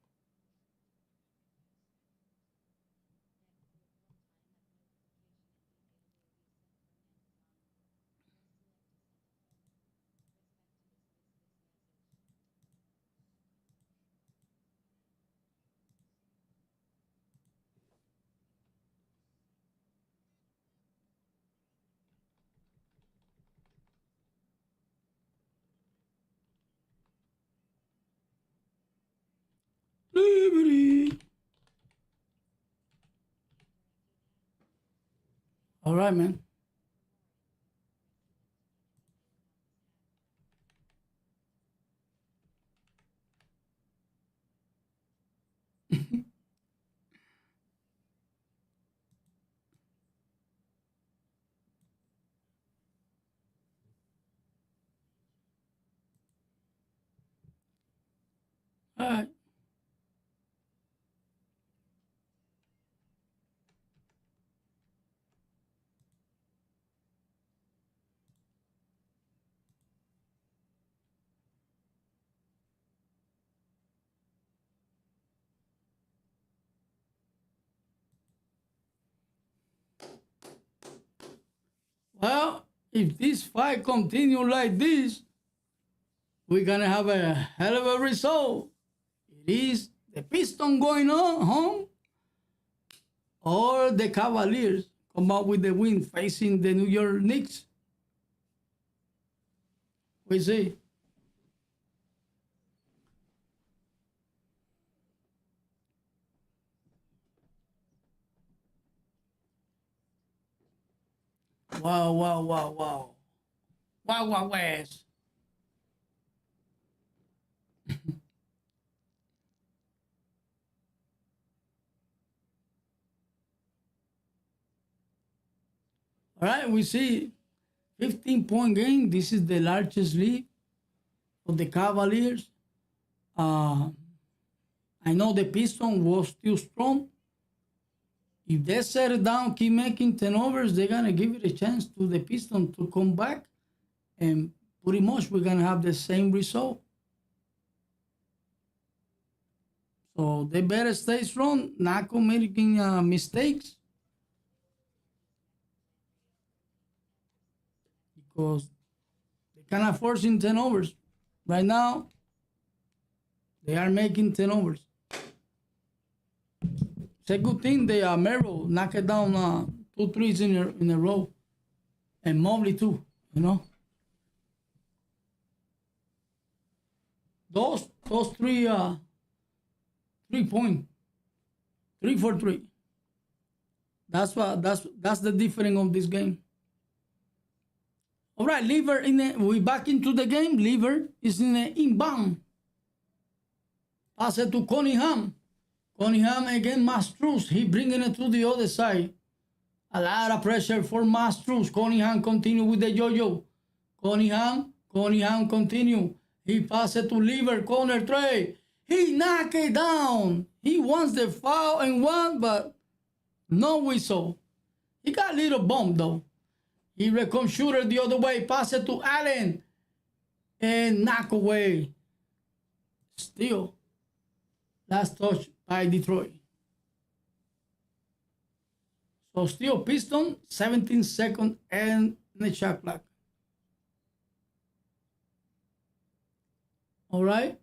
Liberty. All right, man. All right. Well, if this fight continue like this, we're gonna have a hell of a result. It is the Pistons going on home, or the Cavaliers come out with the win facing the New York Knicks. We see. Wow, wow, wow, wow. Wawa West. All right, we see 15-point game. This is the largest lead for the Cavaliers. I know the Pistons was still strong. If they set it down, keep making turnovers, they're going to give it a chance to the Pistons to come back. And pretty much we're going to have the same result. So they better stay strong, not committing mistakes. Because they cannot force turnovers. Right now, they are making turnovers. It's a good thing they Mero knocked down 2 threes in a row. And Mobley too, you know. Those 3-point, 3 for 3. That's the difference of this game. All right, Lever we back into the game. Lever is in an inbound. Pass it to Cunningham. Cunningham again, Mastruz. He bringing it to the other side. A lot of pressure for Mastruz. Cunningham continue with the yo-yo. Cunningham continue. He pass it to Lever, corner 3. He knock it down. He wants the foul and one, but no whistle. He got a little bump though. He recon shooter the other way. Pass it to Allen. And knock away. Still. Last touch by Detroit. So still Piston, 17 seconds and the shot clock. All right.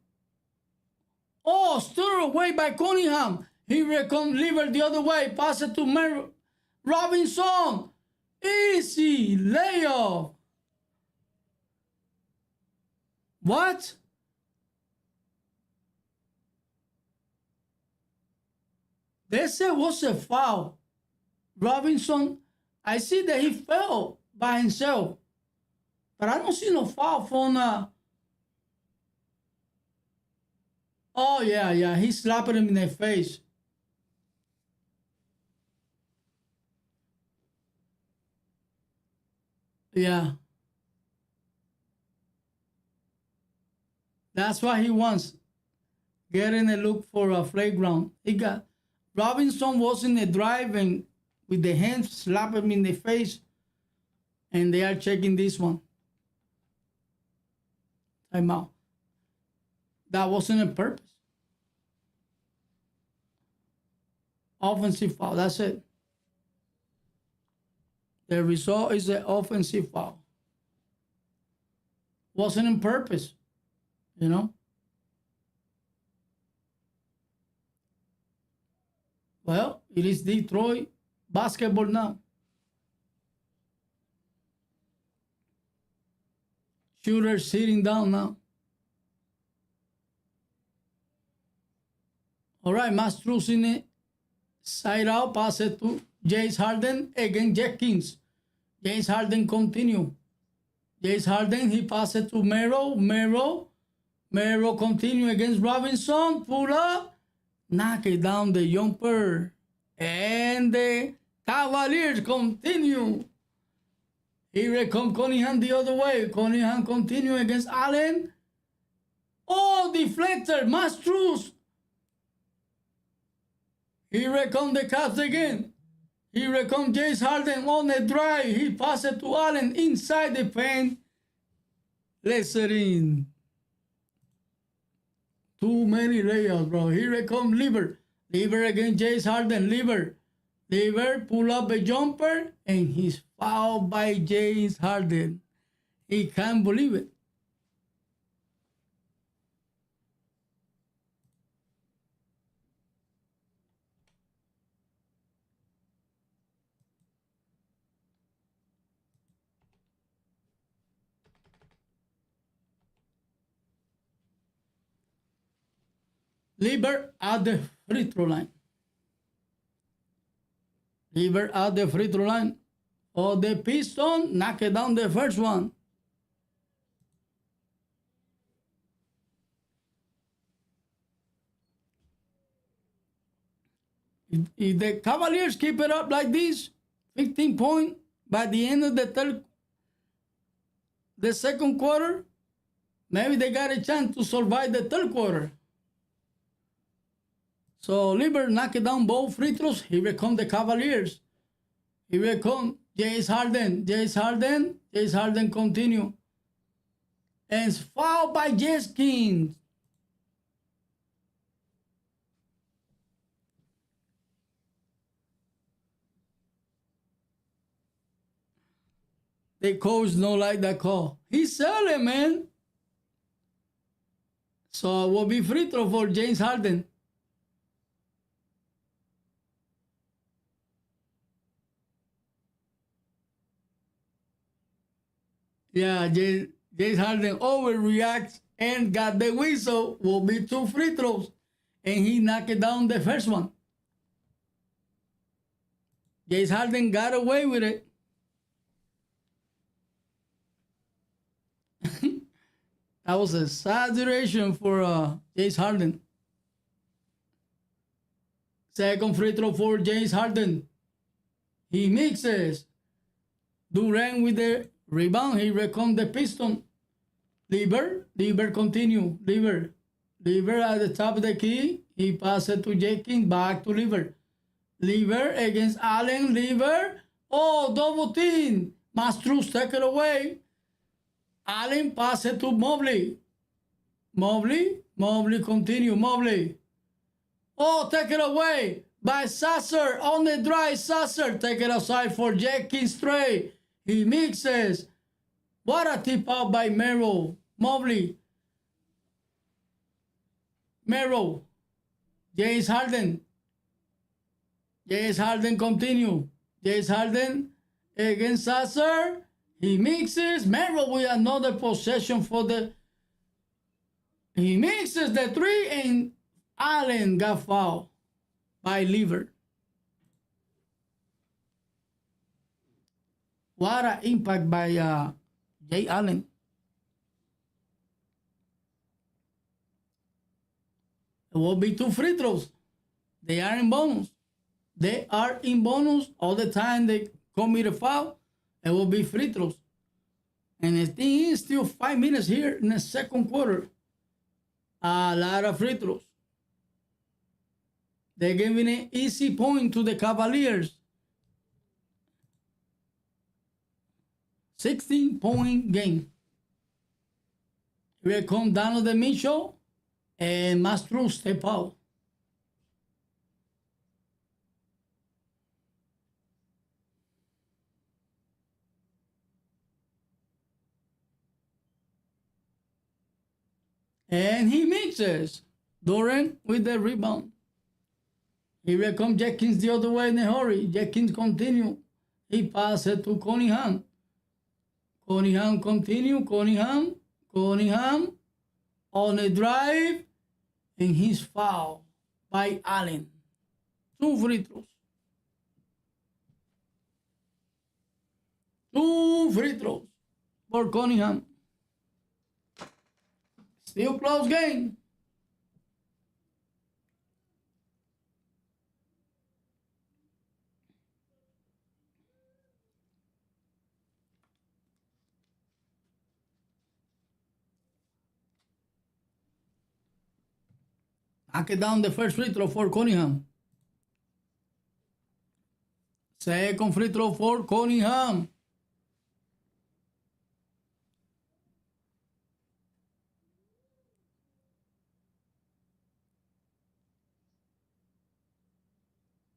Oh, stirred away by Cunningham. He recon Lever the other way. Pass it to Robinson. Easy layup. What? They said was a foul. Robinson, I see that he fell by himself. But I don't see no foul from Oh, yeah. He slapped him in the face. Yeah. That's what he wants. Getting a look for a playground. Robinson was in the drive and with the hands slap him in the face. And they are checking this one. Timeout. That wasn't a purpose. Offensive foul. That's it. The result is an offensive foul. Wasn't on purpose, you know. Well, it is Detroit basketball now. Shooter sitting down now. All right, Mastruz in it. Side out, pass it to James Harden against Jenkins. James Harden continue. James Harden, he pass it to Mero. Mero continue against Robinson. Pull up. Knock it down the jumper. And the Cavaliers continue. Here comes Cunningham the other way. Cunningham continue against Allen. Oh, deflector, Mastruz. Here come the Cavs again. Here comes James Harden on the drive. He passes it to Allen inside the paint. Let's it in. Too many layups, bro. Here comes Lever. Lever against James Harden. Lever pull up a jumper and he's fouled by James Harden. He can't believe it. Lever at the free throw line. Lever at the free throw line. Oh, the Pistons knock it down the first one. If the Cavaliers keep it up like this, 15 points by the end of the second quarter, maybe they got a chance to survive the third quarter. So Lieber knocked down both free throws. Here come the Cavaliers. Here come James Harden. James Harden continue. And fouled by Jenkins. The coach don't like that call. He's selling, man. So it will be free throw for James Harden. Yeah, James Harden overreacts and got the whistle. Will be 2 free throws. And he knocked down the first one. James Harden got away with it. That was a sad duration for James Harden. Second free throw for James Harden. He mixes. Durant with the rebound. Here comes the Pistons. Lieber continue. Lieber at the top of the key. He passes to Jenkins. Back to Lieber. Lieber against Allen. Lieber. Oh, double team. Mastruz take it away. Allen pass it to Mobley. Mobley continue. Mobley. Oh, take it away by Sasser on the drive. Sasser take it aside for Jenkins straight. He mixes. What a tip out by Merrill. Mobley. Merrill. James Harden. James Harden continue. James Harden against Sasser. He mixes. Merrill with another possession for the... He mixes the three and Allen got fouled by Lieber. What an impact by Jay Allen. It will be 2 free throws. They are in bonus. They are in bonus all the time they commit a foul. It will be free throws. And the thing is still 5 minutes here in the second quarter. A lot of free throws. They're giving an easy point to the Cavaliers. 16-point game. Here comes Donovan Mitchell and Mastruz step out. And he mixes. Durant with the rebound. Here comes Jenkins the other way in a hurry. Jenkins continue. He passes to Cunningham. Cunningham continue. Cunningham on a drive. And he's fouled by Allen. 2 free throws. 2 free throws for Cunningham. Still close game. Knock it down the first free throw for Cunningham. Second free throw for Cunningham.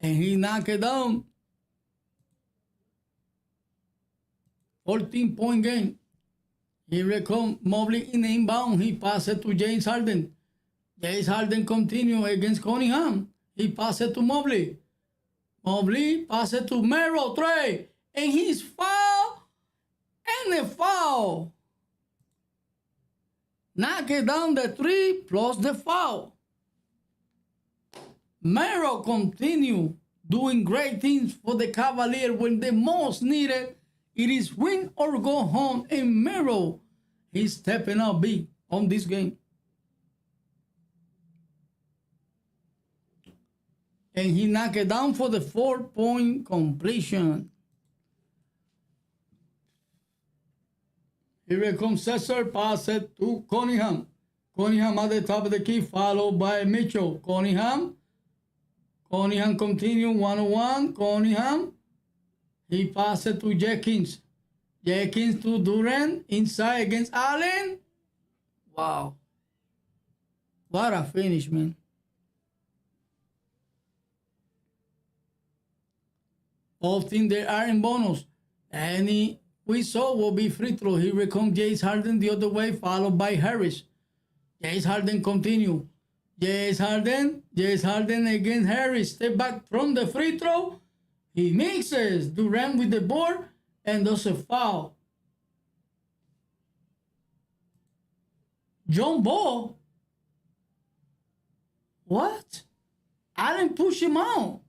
And he knocked it down. 14-point game. Here comes Mobley in the inbound. He passes to James Harden. James Harden continue against Cunningham. He passes to Mobley. Mobley passes to Merrill Trey. And he's foul. And a foul. Knock it down the 3 plus the foul. Merrill continue doing great things for the Cavaliers when they most needed. It is win or go home. And Merrill is stepping up big on this game. and he knocked it down for the 4-point completion. Here comes Cesar, pass it to Cunningham. Cunningham at the top of the key, followed by Mitchell. Cunningham continue 1-on-1. Cunningham, he passed it to Jenkins. Jenkins to Durant, inside against Allen. Wow. What a finish, man. Both teams, they are in bonus. Any we saw will be free throw. Here comes James Harden the other way, followed by Harris. James Harden continue. James Harden against Harris. Step back from the free throw. He mixes Durant with the board and does a foul. John Ball. What? Allen pushed him out.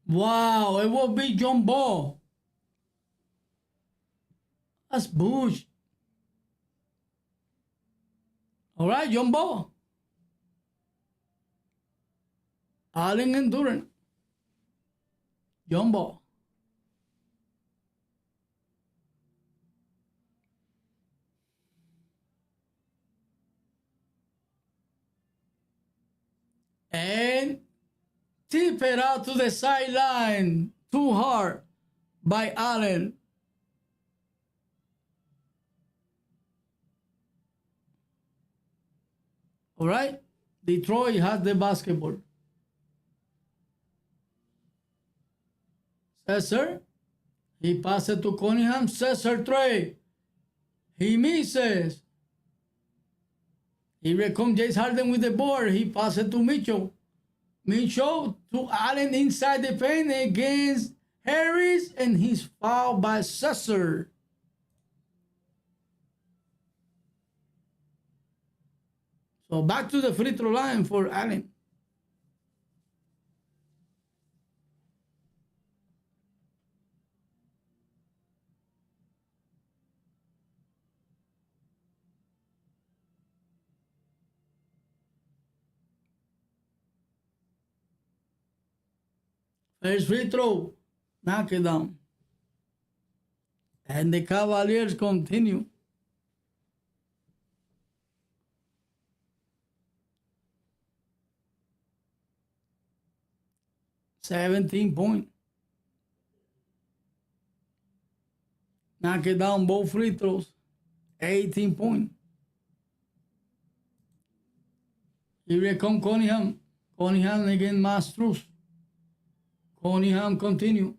Wow, it will be John Ball. That's Bush. All right, John Ball. Allen and Durant. John Ball. And tip it out to the sideline. Too hard by Allen. All right, Detroit has the basketball. Cesar, he passes to Cunningham. Cesar three. He misses. Here comes James Harden with the board. He passes to Mitchell. Mitchell to Allen inside the paint against Harris, and he's fouled by Cesar. So back to the free throw line for Allen. First free throw, knock it down. And the Cavaliers continue. $17. Knock it down, both free throws. 18 points. Here comes Cunningham. Cunningham against Mastros. Cunningham continue.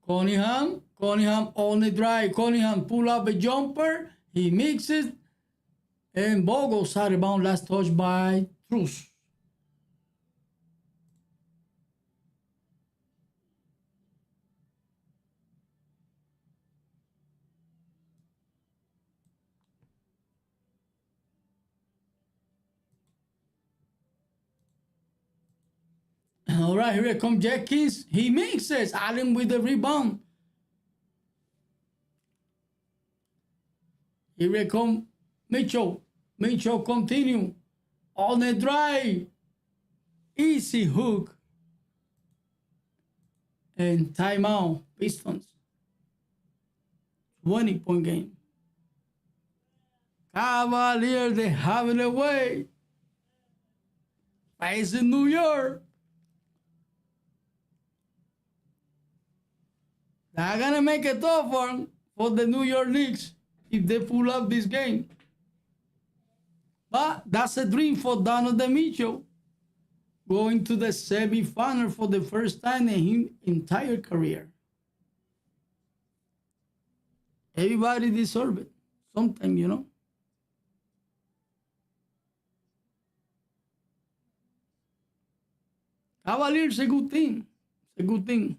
Cunningham on the drive. Cunningham pull up a jumper. He mixes. And ball goes out of bounds. Last touch by Truss. All right, here comes Jenkins. He mixes. Allen with the rebound. Here comes Mitchell. Mitchell continue. On the drive. Easy hook. And timeout. Pistons. 20-point game. Cavaliers, they have it away. Facing New York. They're going to make it tough for the New York Knicks if they pull up this game. But that's a dream for Donovan Mitchell. Going to the semifinal for the first time in his entire career. Everybody deserves it. Sometimes, you know. Cavaliers a good team. It's a good thing.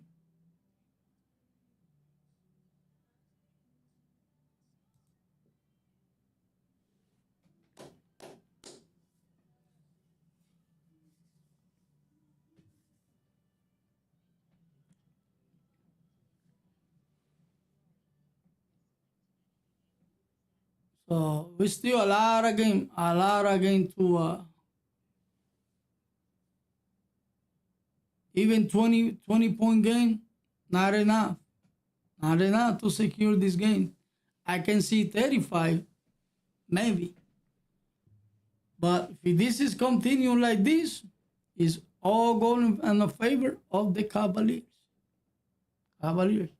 So we still a lot of game to even 20 point game, not enough. Not enough to secure this game. I can see 35, maybe. But if this is continuing like this, it's all going in the favor of the Cavaliers. Cavaliers.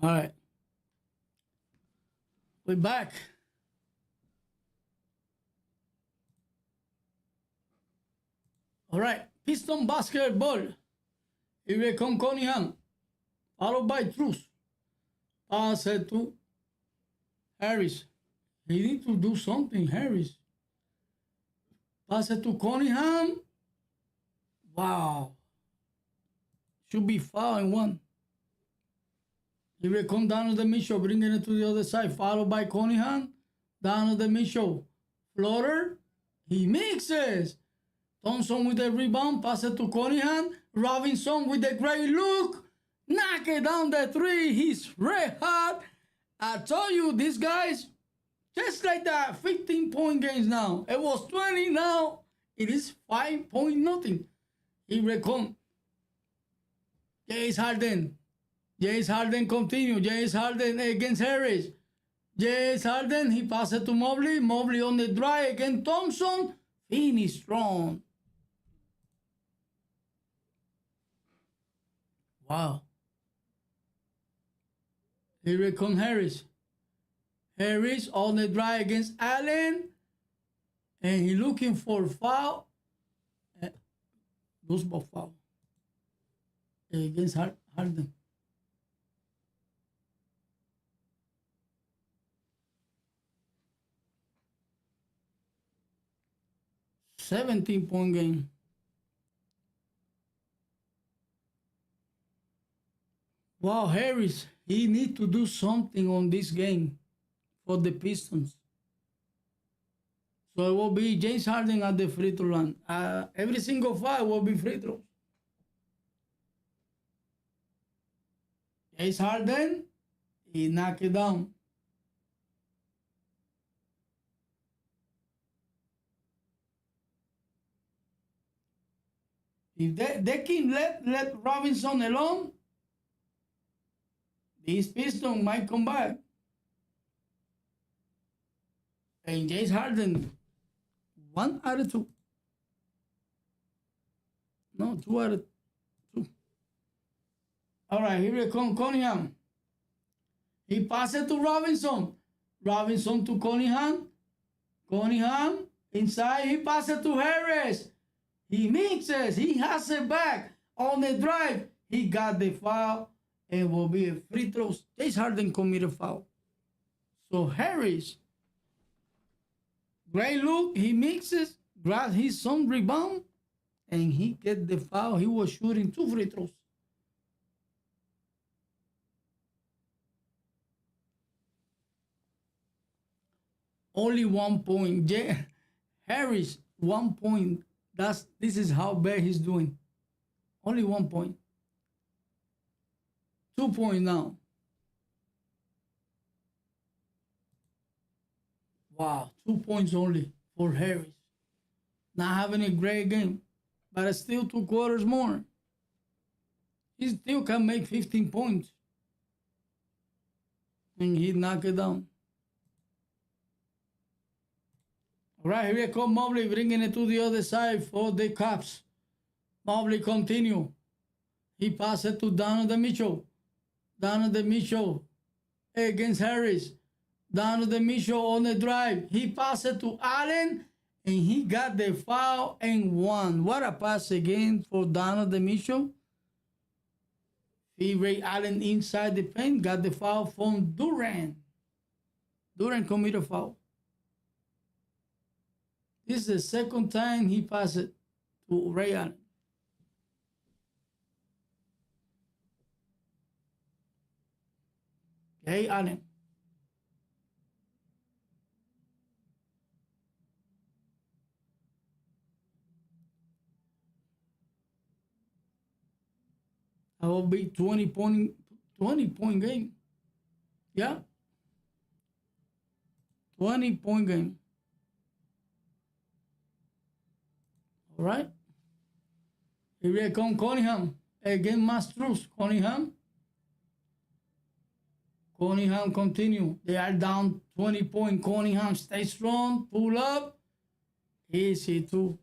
All right. We're back. All right. Piston basketball. Here we come Cunningham. Followed by Truth. Pass it to Harris. He need to do something, Harris. Pass it to Cunningham. Wow. Should be foul in one. He will come down to the Mitchell, bringing it to the other side, followed by Cunningham. Down to the Mitchell. Floater. He mixes. Thompson with the rebound. Pass it to Cunningham. Robinson with the great look. Knock it down the three. He's red hot. I told you, these guys, just like that, 15-point games now. It was 20 now. It is 5 nothing. He will come. James Harden. James Harden continue. James Harden against Harris. James Harden, he passes to Mobley. Mobley on the drive against Thompson. Finish strong. Wow. Here comes Harris. Harris on the drive against Allen. And he looking for foul. Lose ball foul. Against Harden. 17-point game. Wow, Harris, he need to do something on this game for the Pistons. So it will be James Harden at the free throw line. Every single foul will be free throws. James Harden, he knocked it down. If they can let Robinson alone, these Pistons might come back. And James Harden, 1 out of 2. No, 2 out of 2. All right, here we come Cunningham. He passed it to Robinson. Robinson to Cunningham. Cunningham inside. He passed it to Harris. He mixes. He has it back on the drive. He got the foul and will be a free throw. James Harden committed foul. So Harris, great look. He mixes, grabs his some rebound, and he get the foul. He was shooting 2 free throws. Only 1 point. Harris, 1 point. This is how bad he's doing. Only 1 point. 2 points now. Wow, 2 points only for Harris. Not having a great game, but still 2 quarters more. He still can make 15 points. And he knocked it down. All right, here comes Mobley bringing it to the other side for the Caps. Mobley continue. He passed it to Donovan Mitchell. Donovan Mitchell against Harris. Donovan Mitchell on the drive. He passed it to Allen, and he got the foul and won. What a pass again for Donovan Mitchell. Ray Allen inside the paint, got the foul from Durant. Durant committed a foul. This is the second time he passed it to Ray Allen. Ray Allen. That will be 20 point game. Yeah. 20-point game. All right. Here comes Cunningham against Masters. Cunningham continue. They are down 20 points. Cunningham stay strong. Pull up. Easy too.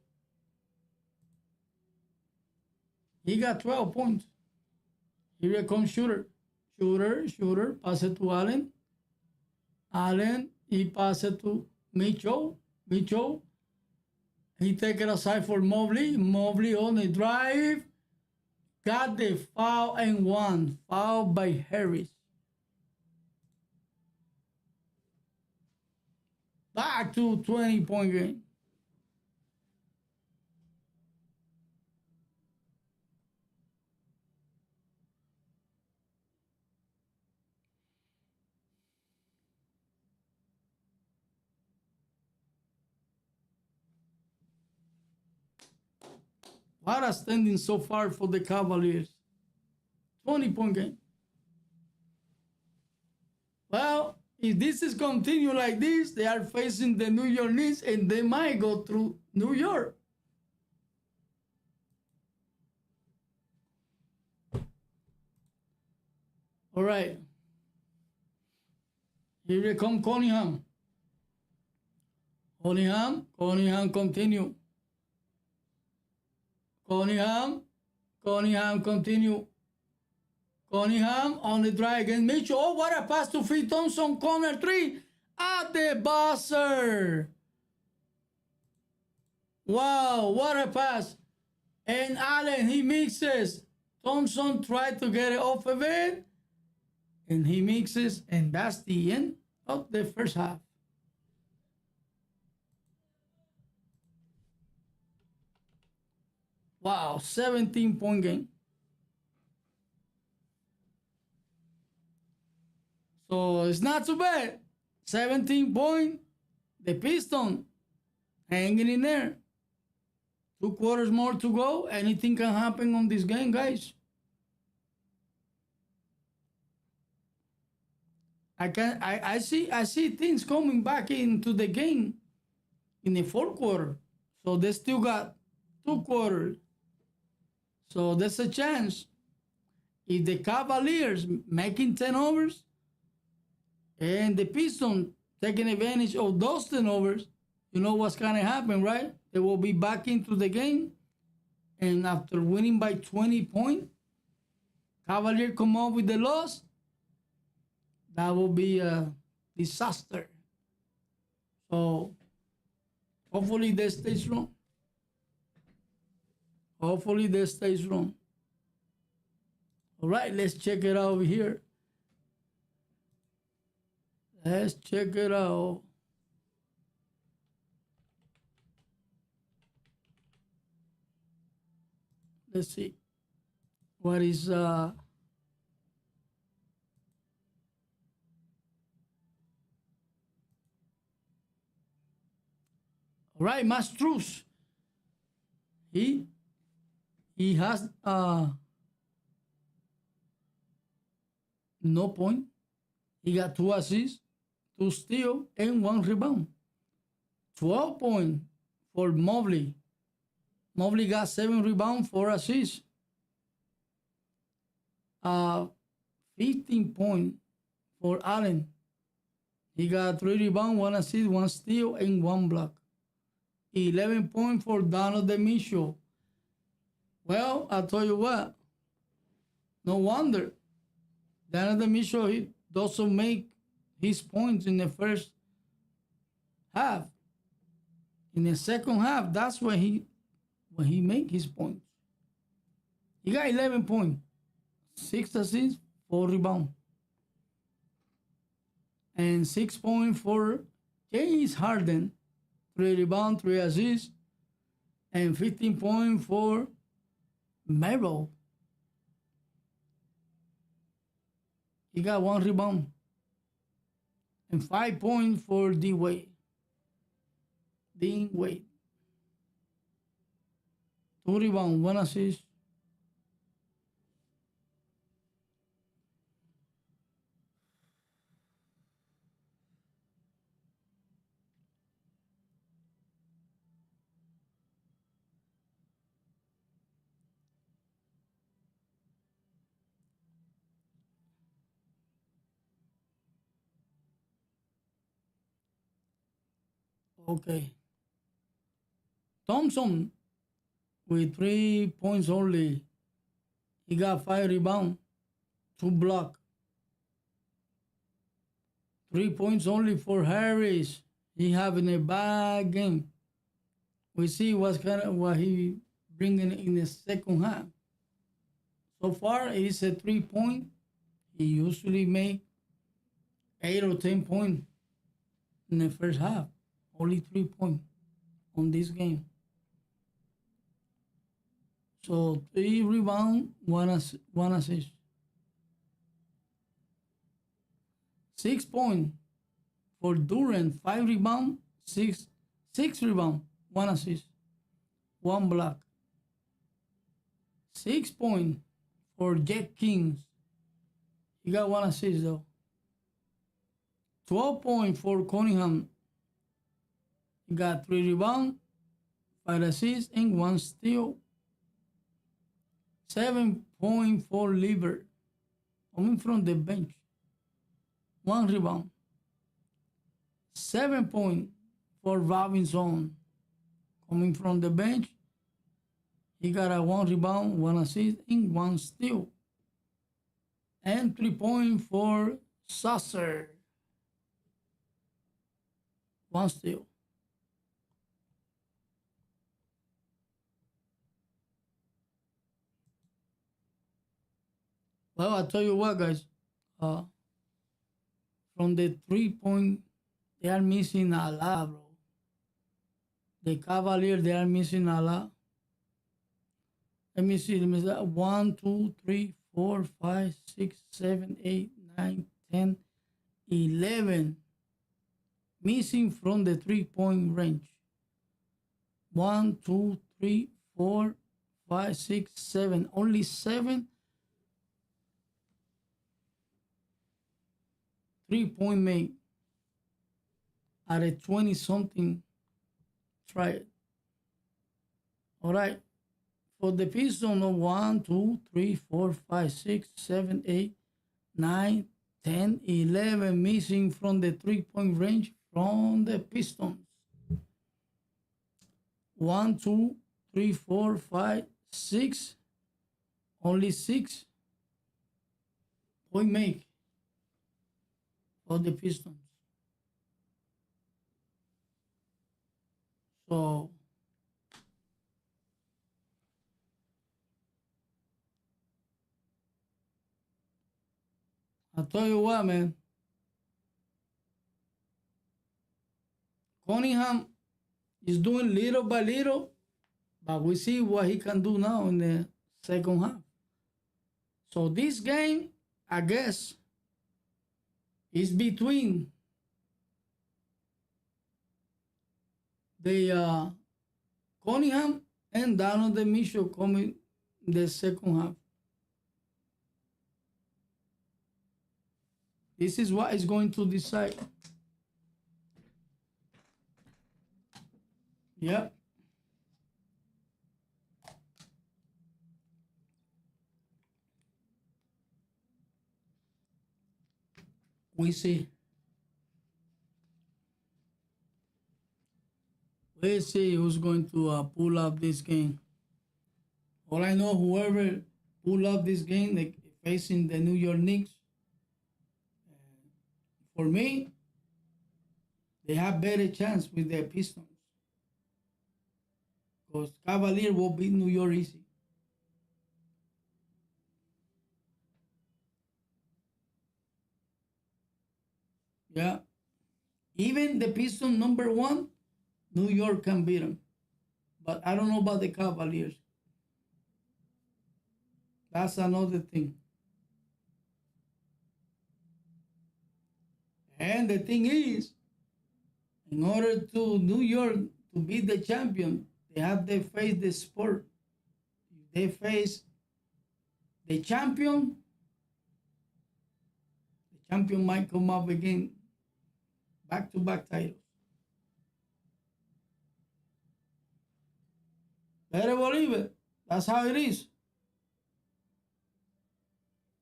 He got 12 points. Here comes Shooter. Shooter. Pass it to Allen. Allen. He pass it to Mitchell. He take it aside for Mobley. Mobley on the drive. Got the foul and won. Foul by Harris. Back to 20-point game. What a standing so far for the Cavaliers. 20-point game. Well, if this is continue like this, they are facing the New York Knicks and they might go through New York. All right. Here we come Cunningham. Cunningham continue. Cunningham continue. Cunningham on the drive against Mitchell. Oh, what a pass to free Thompson. Corner 3 at the buzzer. Wow, what a pass. And Allen, he mixes. Thompson tried to get it off of it. And he mixes. And that's the end of the first half. Wow, 17-point game. So it's not too bad. 17 points. The Pistons hanging in there. 2 quarters more to go. Anything can happen on this game, guys. I see things coming back into the game in the 4th quarter. So they still got 2 quarters. So there's a chance. If the Cavaliers making turnovers and the Pistons taking advantage of those turnovers, you know what's going to happen, right? They will be back into the game. And after winning by 20 points, Cavaliers come up with the loss, that will be a disaster. So hopefully they stay strong. Hopefully they stay strong. All right, let's check it out over here. Let's check it out. Let's see. What is all right, Mastruz. He has no point. He got 2 assists, 2 steals, and 1 rebound. 12 points for Mobley. Mobley got 7 rebounds, 4 assists. 15 points for Allen. He got 3 rebounds, 1 assist, 1 steal, and 1 block. 11 points for Donovan Mitchell. Well, I'll tell you what. No wonder. Donovan Mitchell, he doesn't make his points in the first half. In the second half, that's when he make his points. He got 11 points, 6 assists, 4 rebounds. And 6 points for James Harden, 3 rebounds, 3 assists, and 15 points for Merrill. He got 1 rebound. And 5 points for Dean Wade. 2 rebounds, 1 assist. Okay. Thompson with 3 points only. He got 5 rebounds, 2 blocks. 3 points only for Harris. He having a bad game. We see what he bringing in the second half. So far, it's a 3-point. He usually make 8 or 10 points in the first half. Only 3 points on this game. So 3 rebounds, 1 assist. 6 points for Durant, 5 rebounds, 6 rebounds, 1 assist, 1 block. 6 points for Jeff Kings. He got 1 assist though. 12 points for Cunningham. He got 3 rebounds, 5 assists, and 1 steal. 7 points for Lieber, coming from the bench. 1 rebound. 7 points for Robinson, coming from the bench. He got a 1 rebound, 1 assist, and 1 steal. And 3 points for Ausar. 1 steal. Well, I'll tell you what, guys. From the 3-point, they are missing a lot, bro. The Cavaliers, they are missing a lot. Let me see. 1, 2, 3, 4, 5, 6, 7, 8, 9, 10, 11. Missing from the 3-point range. 1, 2, 3, 4, 5, 6, 7. Only 7 3-point make at a 20-something try. All right. For the Pistons, 1, 2, 3, 4, 5, 6, 7, 8, 9, 10, 11 missing from the 3-point range from the Pistons. 1, 2, 3, 4, 5, 6. Only 6 point make for the Pistons. So I tell you what, man, Cunningham is doing little by little, but we see what he can do now in the second half. So this game, I guess, is between the Cunningham and Donovan Mitchell coming the second half. This is what is going to decide. Yep. We see. Let's see who's going to pull up this game. All I know, whoever pull up this game, like facing the New York Knicks, for me, they have better chance with the Pistons because Cavaliers will beat New York easy. Yeah, even the Pistons number one, New York can beat them, but I don't know about the Cavaliers. That's another thing. And the thing is, in order to New York to be the champion, they have to face the sport. If they face the champion might come up again back-to-back titles. Better believe it. That's how it is.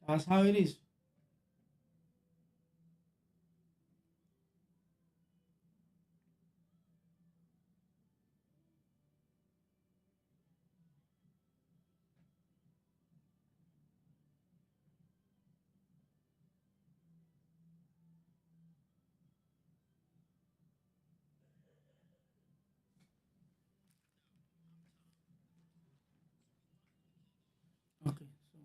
That's how it is. Okay. So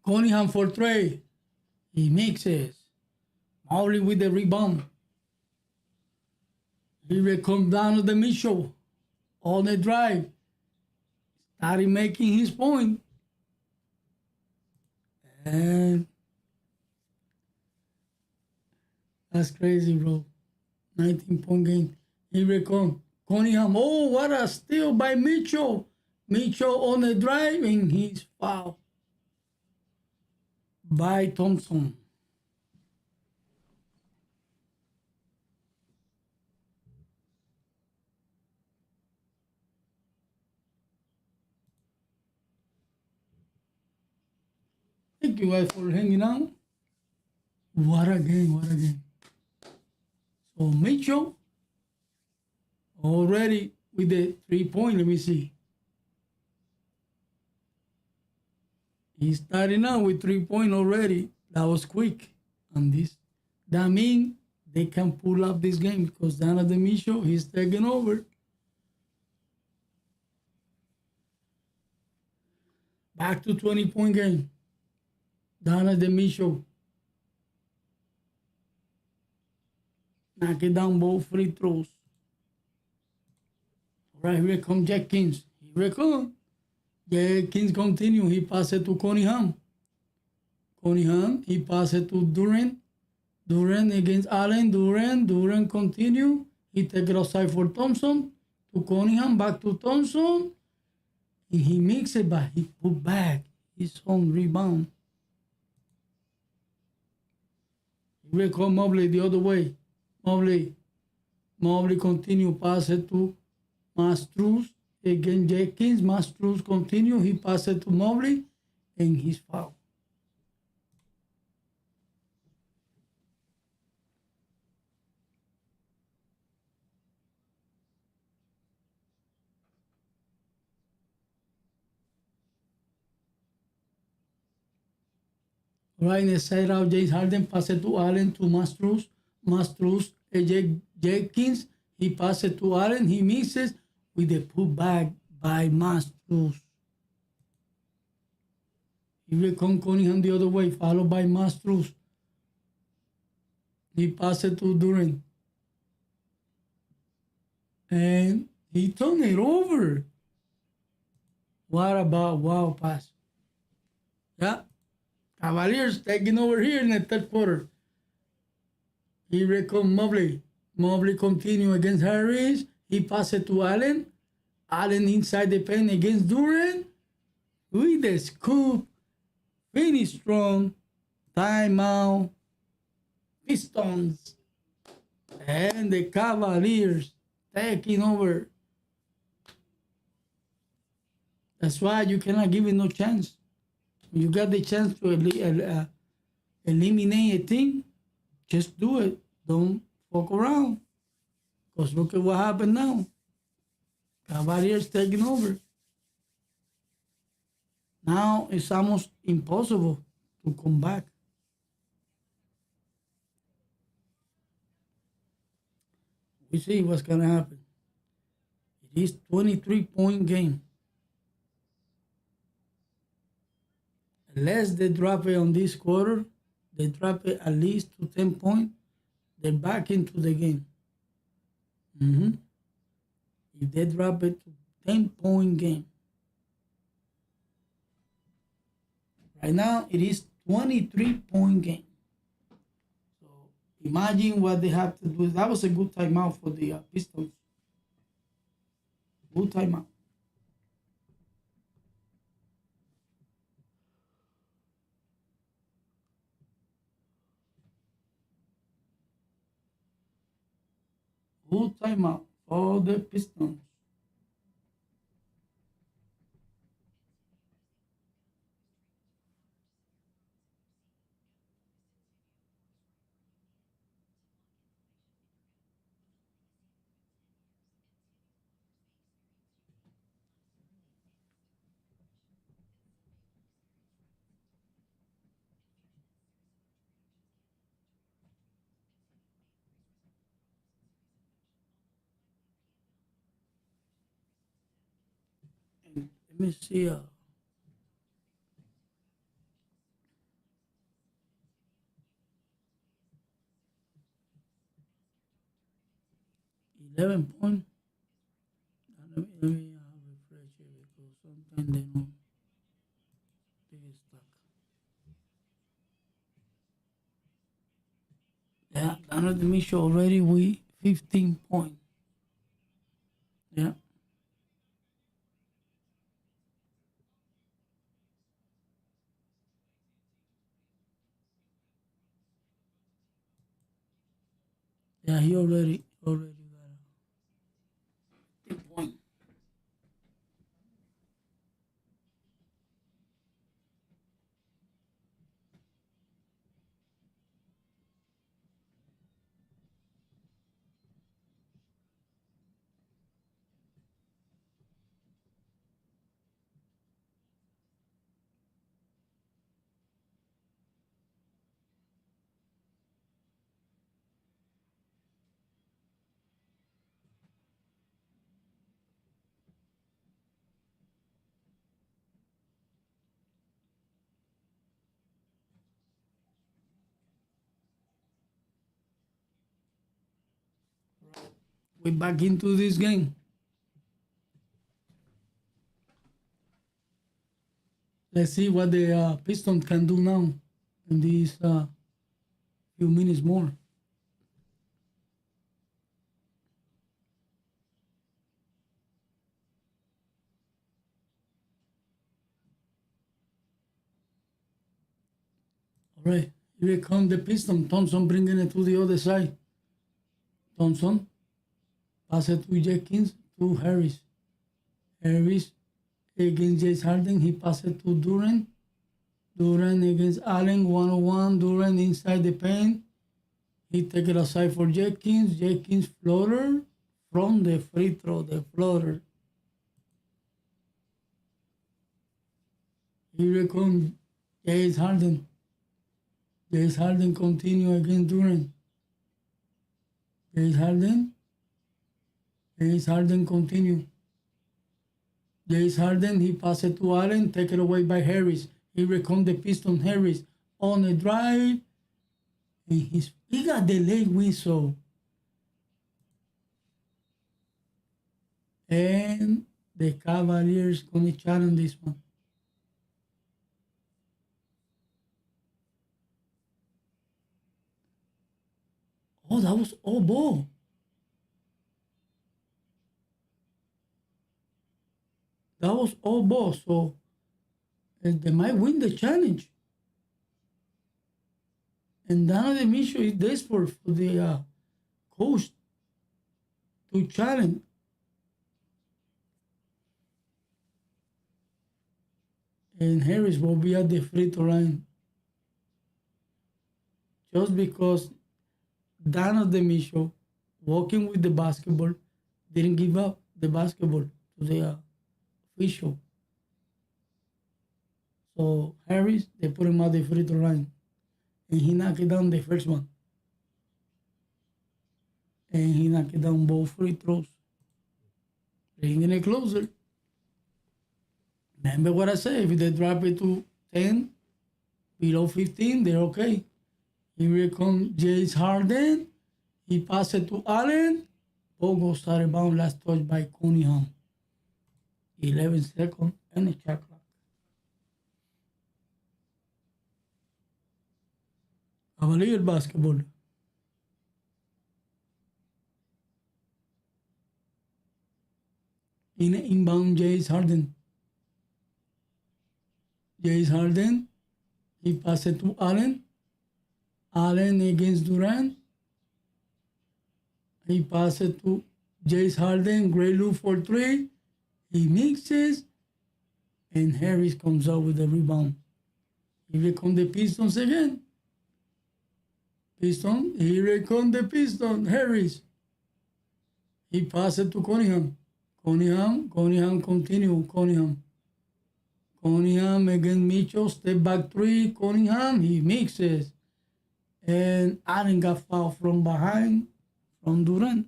Cunningham for three. He mixes. Mowgli with the rebound. He comes down to the Mitchell on the drive. Started making his point. And that's crazy, bro. 19-point game. Here we come. Cunningham. Oh, what a steal by Mitchell. Mitchell on the drive, and he's fouled by Thompson. Thank you guys for hanging out. What a game, what a game. So Mitchell already with the 3-point. Let me see. He's starting out with 3-point already. That was quick. And that means they can pull up this game because Donovan Mitchell, he's taking over. Back to 20-point game. Donovan Mitchell. Knock it down both free throws. Right here comes Jenkins. Here come. Jenkins continue. He passes to Cunningham. Cunningham. He passes to Durant. Durant against Allen. Durant continue. He take it outside for Thompson. To Cunningham. Back to Thompson. And he makes it back. He put back his own rebound. Here come Mobley the other way. Mobley continue. Pass it to Mastruz. Again, Jenkins. Mastruz continue. He passes it to Mobley. And he's fouled. Right in the side out, James Harden passes to Allen to Mastruz. Mastruz, Jenkins. He passes to Allen. He misses with the putback by Mastruz. He will come Cunningham the other way, followed by Mastruz. He passes to Durant. And he turned it over. What about wow pass? Yeah. Cavaliers taking over here in the third quarter. Here comes Mobley. Mobley continue against Harris. He passes to Allen. Allen inside the pen against Durant. With the scoop. Finish strong. Timeout. Pistons. And the Cavaliers taking over. That's why you cannot give it no chance. You got the chance to eliminate a team, just do it. Don't fuck around. Because look at what happened now. Cavaliers taking over. Now it's almost impossible to come back. We see what's going to happen. It is 23-point game. Unless they drop it on this quarter, they drop it at least to 10 points, they're back into the game. If they drop it to 10-point game. Right now, it is 23-point game. So imagine what they have to do. That was a good timeout for the Pistons. Good timeout. Good timeout for the Pistons. And let me see. 11 point. Let me refresh it because sometimes they get stuck. Yeah, Donovan Mitchell already with 15 points. Yeah. Yeah, he already got a 10 point. We're back into this game. Let's see what the Pistons can do now in these few minutes more. All right, here comes the Piston. Thompson bringing it to the other side. Thompson pass it to Jenkins to Harris. Harris against James Harden. He passed it to Durant. Durant against Allen. 1-on-1. Durant inside the paint. He take it aside for Jenkins. Jenkins floater from the free throw. The floater. Here comes James Harden. James Harden continue against Durant. James Harden. James Harden continue. James Harden, he passed it to Allen, taken away by Harris. Here comes the Piston Harris on the drive. And he got the late whistle. And the Cavaliers gonna challenge this one. Oh, that was all ball. That was all ball. So they might win the challenge. And Donovan Mitchell is desperate for the coach to challenge. And Harris will be at the free throw line. Just because Donovan Mitchell, walking with the basketball, didn't give up the basketball to the official. So Harris, they put him at the free throw line. And he knocked down the first one. And he knocked down both free throws. Bringing it closer. Remember what I said, if they drop it to 10, below 15, they're okay. Here comes James Harden. He passed it to Allen. Ball goes out of bounds, last touch by Cunningham. 11 seconds and a shot clock. Cavalier basketball. Inbound James Harden. James Harden. He passed it to Allen. Allen against Durant. He passed it to James Harden. Great look for three. He mixes. And Harris comes out with the rebound. Here come the Pistons again. Here come the Pistons. Harris. He passed it to Cunningham. Cunningham continue. Cunningham against Mitchell. Step back three. Cunningham. He mixes. And Allen got fouled from behind from Durant.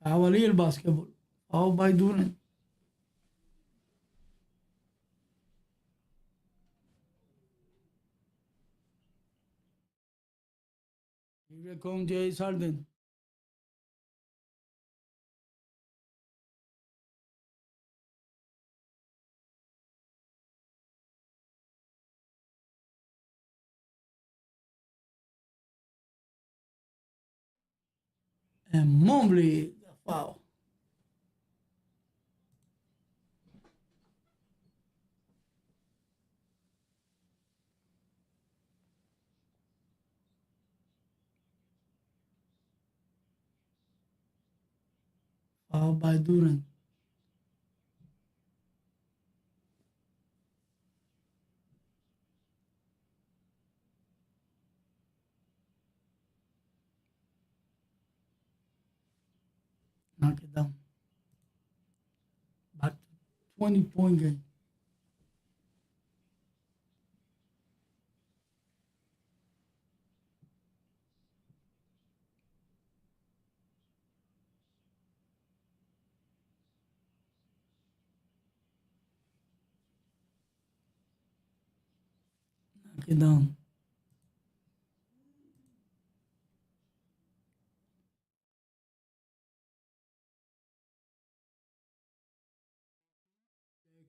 Cavalier basketball. Fouled by Durant. Here comes James Harden. And Mobley, the foul. Foul by Durant. Knock it down. Back to 20-point game. Knock it down.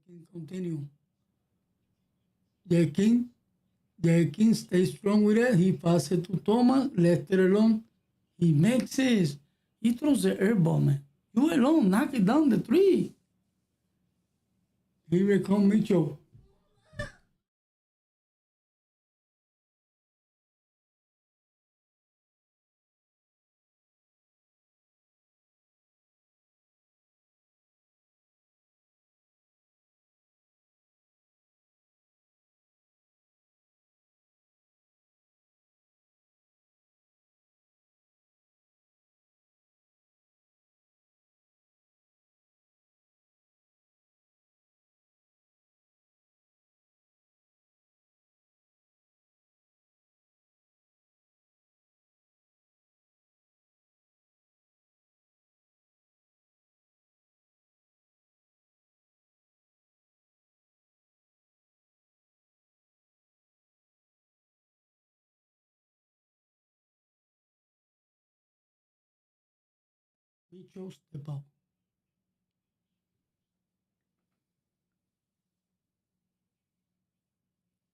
King continue. King stays strong with it. He passes it to Thomas, left it alone. He makes it. He throws the air ball, man. You alone, knock it down the three. Here come Mitchell. Mitchell step out.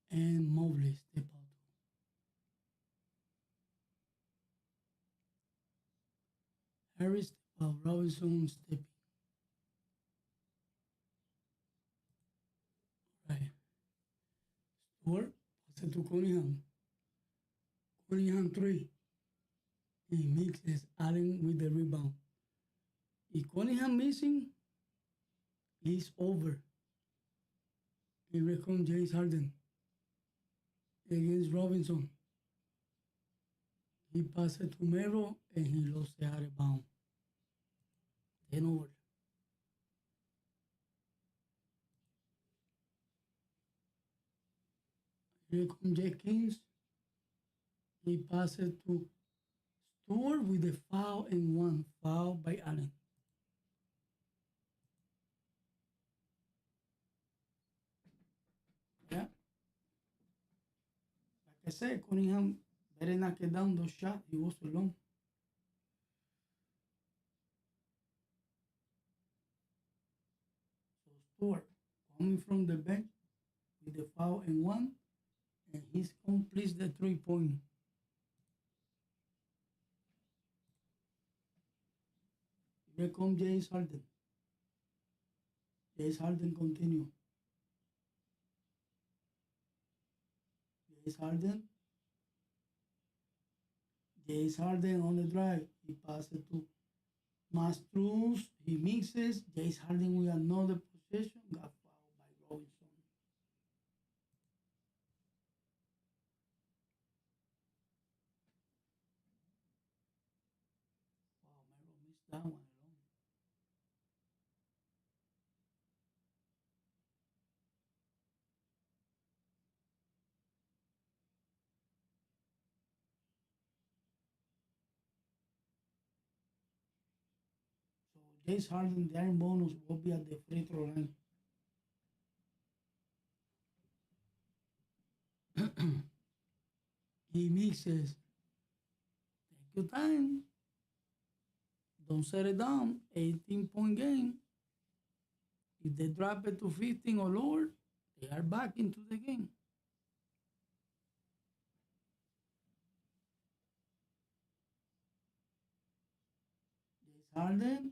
And Mobley step out. Harris step out. Robinson step. Right. Stewart pass it to Cunningham. Cunningham three. He mixes Allen with the rebound. If Cunningham missing, he's over. Here comes James Harden against Robinson. He passed it to Mero and he lost the out of bound. Then over. Here comes Jenkins. He passed it to Stewart with the foul and one. Foul by Allen. Yeah. Like I said, Cunningham better knock it down those shots. He was alone. So Stewart coming from the bench with the foul and one, and he completes the 3-point. Here comes James Harden. James Harden continue. James Harden. James Harden on the drive. He passes to Mastruz. He mixes. James Harden with another possession. Got fouled by Robinson. Wow, Mero missed that one alone. So James Harden, the iron bonus will be at the free throw line. He mixes. Take your time. Don't set it down. 18-point game. If they drop it to 15 or lower, they are back into the game. Harden.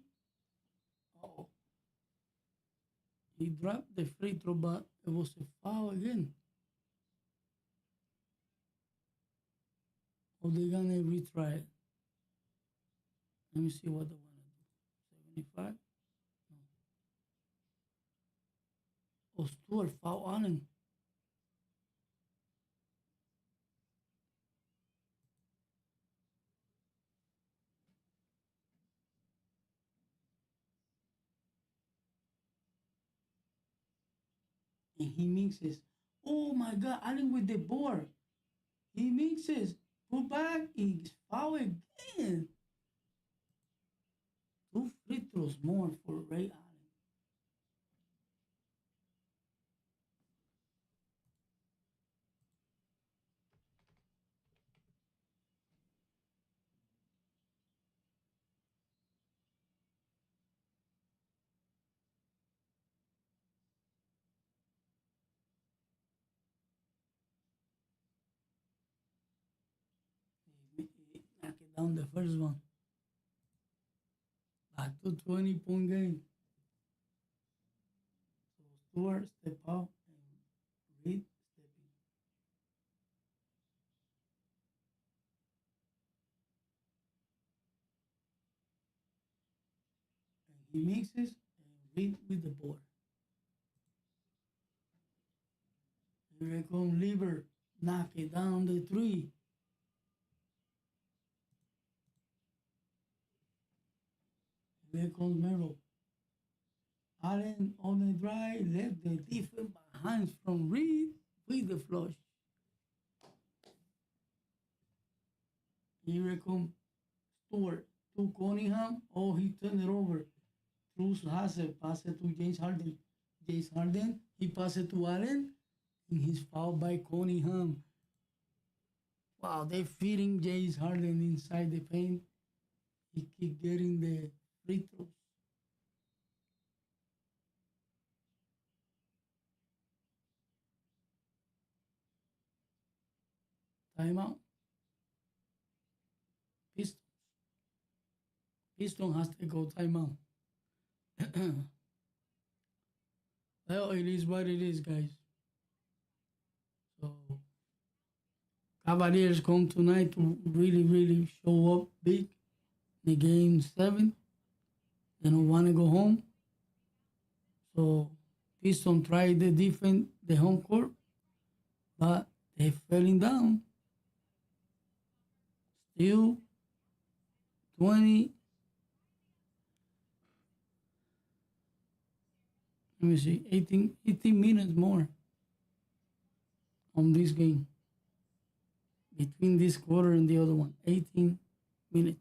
Oh, he dropped the free throw, but it was a foul again. Or they gonna retry it. Let me see what they wanna do. 75. No. Oh, Stewart foul on him. And he mixes. Oh my God, Allen with the board. He mixes. Pull back. He's foul again. Two free throws more for Ray Allen. He knocked it down the first one. Back to 20-point game. So Stewart step out and Reed step in. And he mixes and Reed with the board. Here comes Lever. Knock it down the three. Here comes Merrill. Allen on the drive, left the defense behind from Reed with the flush. Here comes Stewart to Cunningham. Oh, he turned it over. Cruz has it, pass it to James Harden. James Harden, he passed it to Allen, and he's fouled by Cunningham. Wow, they're feeding James Harden inside the paint. He keep getting the free throws. Timeout. Pistons. Piston has to go timeout. Well, it is what it is, guys. So, Cavaliers come tonight to really, really show up big in the game 7. They don't want to go home. So, Piston tried to defend the home court, but they falling down. Still 20. Let me see, 18 minutes more on this game. Between this quarter and the other one, 18 minutes.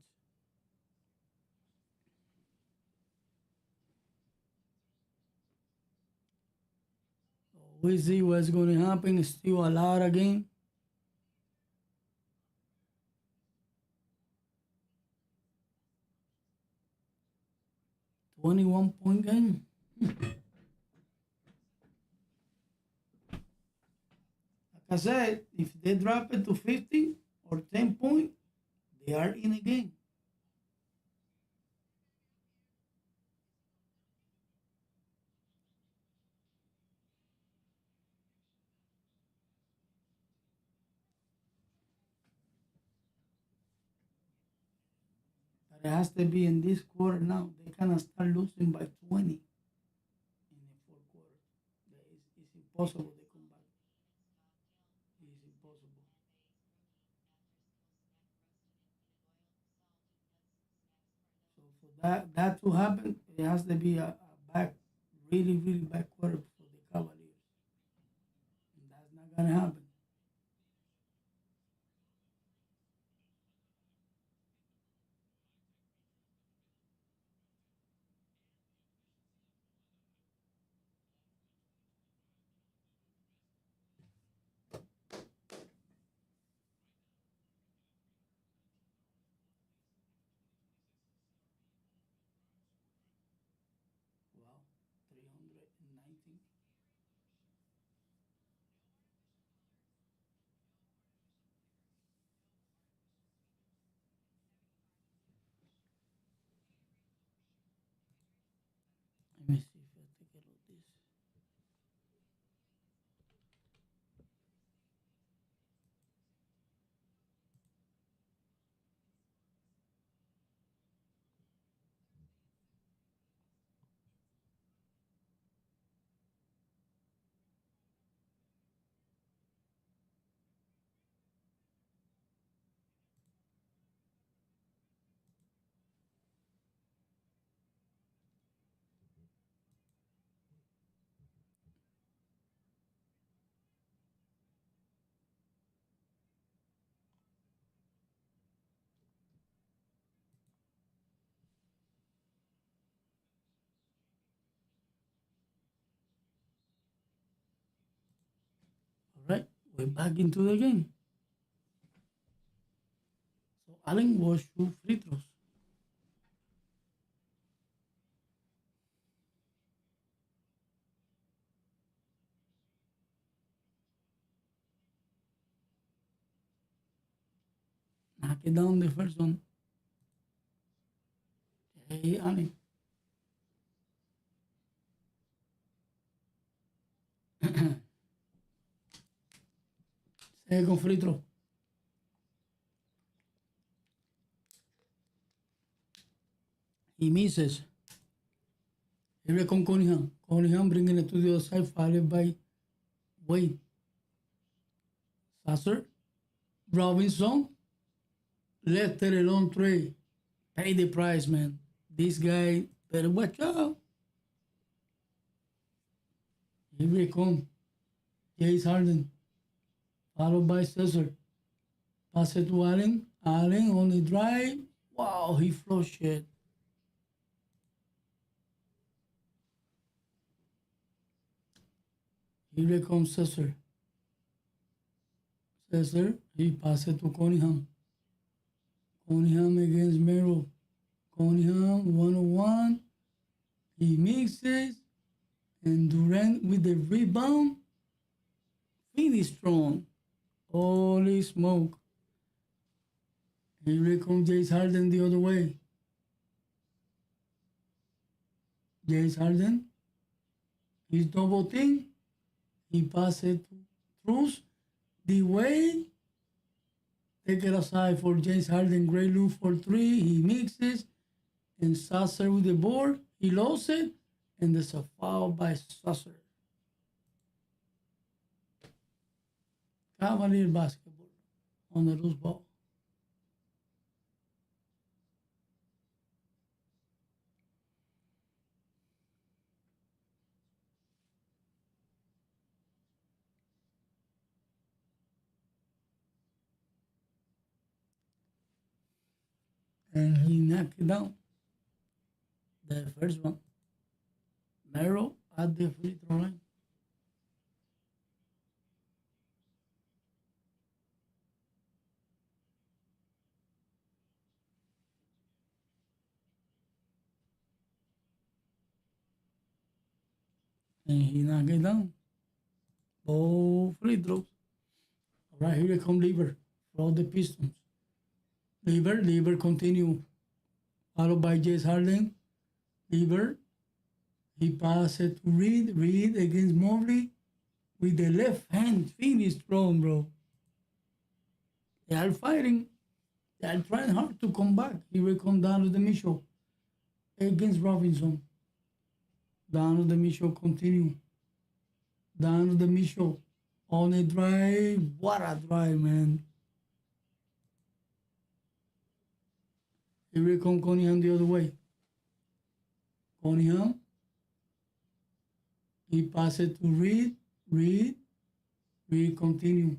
So we see what's going to happen. It's still a lot of game. $21-point game. Like I said, if they drop it to 50 or 10 points, they are in a game. But it has to be in this quarter now. They cannot start losing by 20 in the fourth quarter. It's impossible they come back. It's impossible. So for that to happen, it has to be a back, really, really back quarter for the Cavaliers. And that's not gonna happen. Wow, 319. We're back into the game. So Allen was shoot free throws. Knock it down the first one. Hey, Allen. Second free throw. He misses. Here comes Cunningham. Cunningham bringing it to the other side, followed by Wade. Sasser. Robinson. Left it alone three. Pay the price, man. This guy better watch out. Here we come. James Harden. Followed by Cesar. Pass it to Allen. Allen on the drive. Wow, he flushed it. Here comes Cesar. Cesar, he passes it to Cunningham. Cunningham against Merrill. Cunningham, 1-on-1. He mixes. And Durant with the rebound. Finish strong. Holy smoke. Here comes James Harden the other way. James Harden. He's double team. He passes to Truce. The way. Take it aside for James Harden. Great look for three. He mixes. And Sasser with the board. He lost it. And there's a foul by Sasser. Cavalier basketball on the loose ball. And he knocked it down. The first one. Merrill at the free throw line. And he knocked it down. Both free throws. All right, here come Lever for the Pistons. Lever continue. Followed by James Harden. Lever. He passes it to Reed. Reed against Mobley. With the left hand. Finish strong, bro. They are fighting. They are trying hard to come back. He will come down to the Mitchell. Against Robinson. Down to the Mitchell continue. Down to the Mitchell. On a drive. What a drive, man. Here we come Cunningham the other way. Cunningham. He passes to Reed. Reed continue.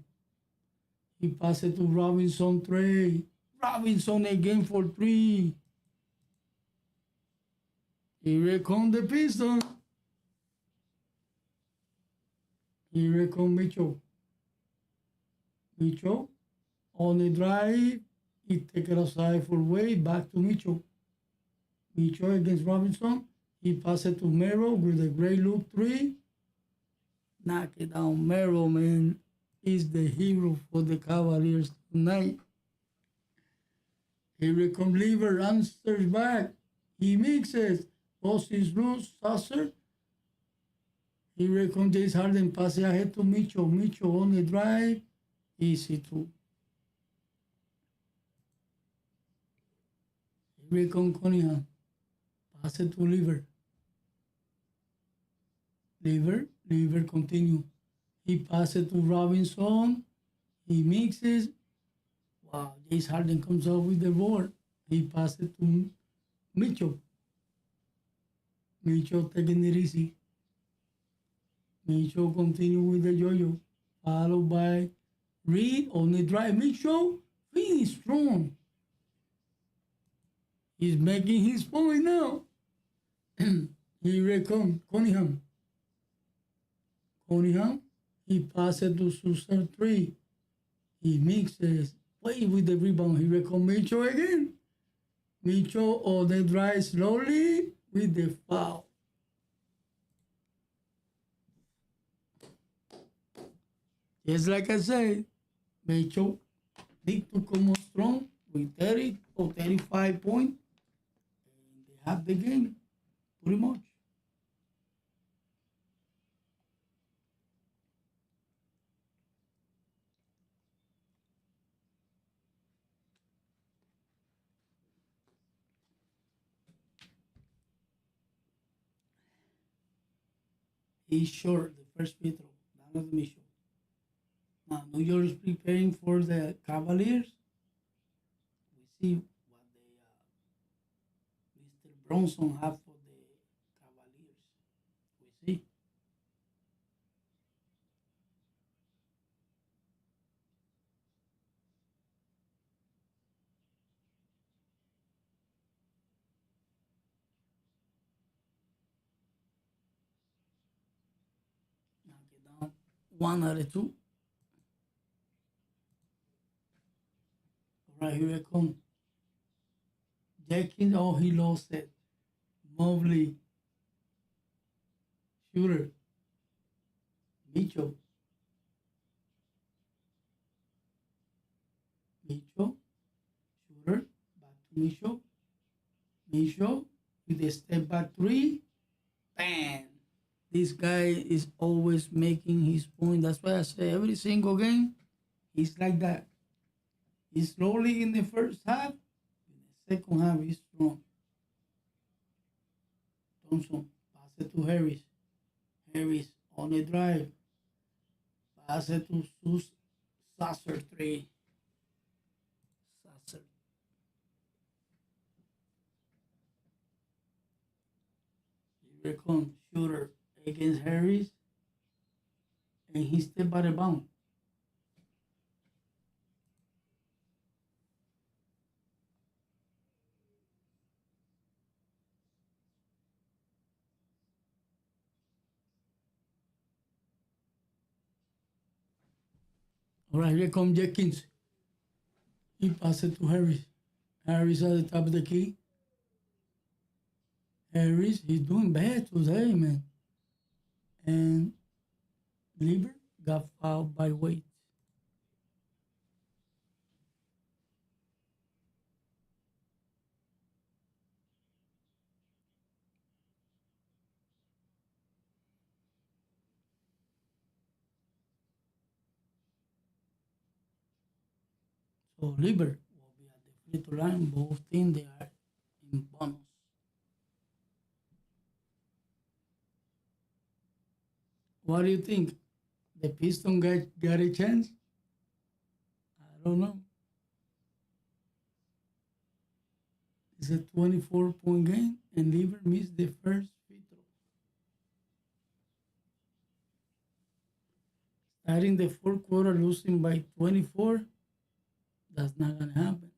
He passes to Robinson three. Robinson again for three. Here come the Pistons. Here come Mitchell. Mitchell on the drive. He take it aside for Wade. Back to Mitchell. Mitchell against Robinson. He passes to Merrill with a great look three. Knock it down. Merrill, man, is the hero for the Cavaliers tonight. Here comes Lever. Answers back. He mixes. Post is loose. Sasser. Here comes James Harden. Pass ahead to Mitchell. Mitchell on the drive. Easy two. Here comes Cunningham. Pass it to Lever. Lever continue. He passes to Robinson. He mixes. Wow, James Harden comes up with the board. He passes to Mitchell. Mitchell taking it easy. Mitchell continue with the yo-yo. Followed by Reed on the drive. Mitchell finish strong. He's making his point now. Here comes Cunningham. Cunningham. He passes to Susan 3. He mixes. Play with the rebound. He reckon Mitchell again. Mitchell on the drive slowly with the foul. Just like I said, Mitchell need to come on strong with 30 or 35 points. And they have the game, pretty much. He's short, the first free throw. Donovan Mitchell. Now, New York is preparing for the Cavaliers. We see what Mr. Bronson have for the Cavaliers. We see. Knock it down. 1 out of 2. All right, here I come. Jenkins, oh, he lost it. Mobley, shooter. Mitchell, Mitchell, shooter. Back to Mitchell. Mitchell with a step back three. Bam! This guy is always making his point. That's why I say every single game, he's like that. He's slowly in the first half. In the second half, he's strong. Thompson, pass it to Harris. Harris on the drive. Pass it to Saucer 3. Saucer. Here comes shooter against Harris. And he stepped out of bounds. All right, here comes Jenkins. He passed it to Harris. Harris at the top of the key. Harris, he's doing bad today, man. And Lieber got fouled by Wade. So Lieber will be at the free throw line. Both teams they are in bonus. What do you think? The Pistons got a chance? I don't know. It's a 24-point game, and Lieber missed the first free throw. Starting the fourth quarter, losing by 24, that's not gonna happen.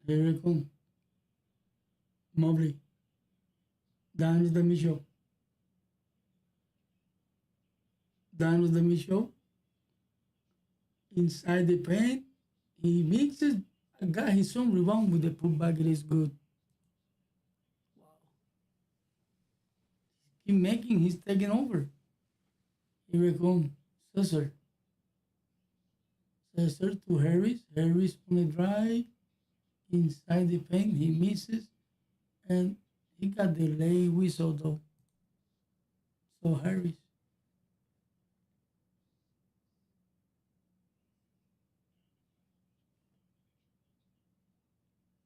Here we come. Mobley. Down with the Mitchell. Down with the Mitchell. Inside the paint. He mixes. Got his own rebound with the putback. It is good. Wow. Keep making. He's taking over. Here we come. Cesar. Cesar to Harris. Harris on the drive. Inside the paint. He misses. And he got the late whistle though. So Harris.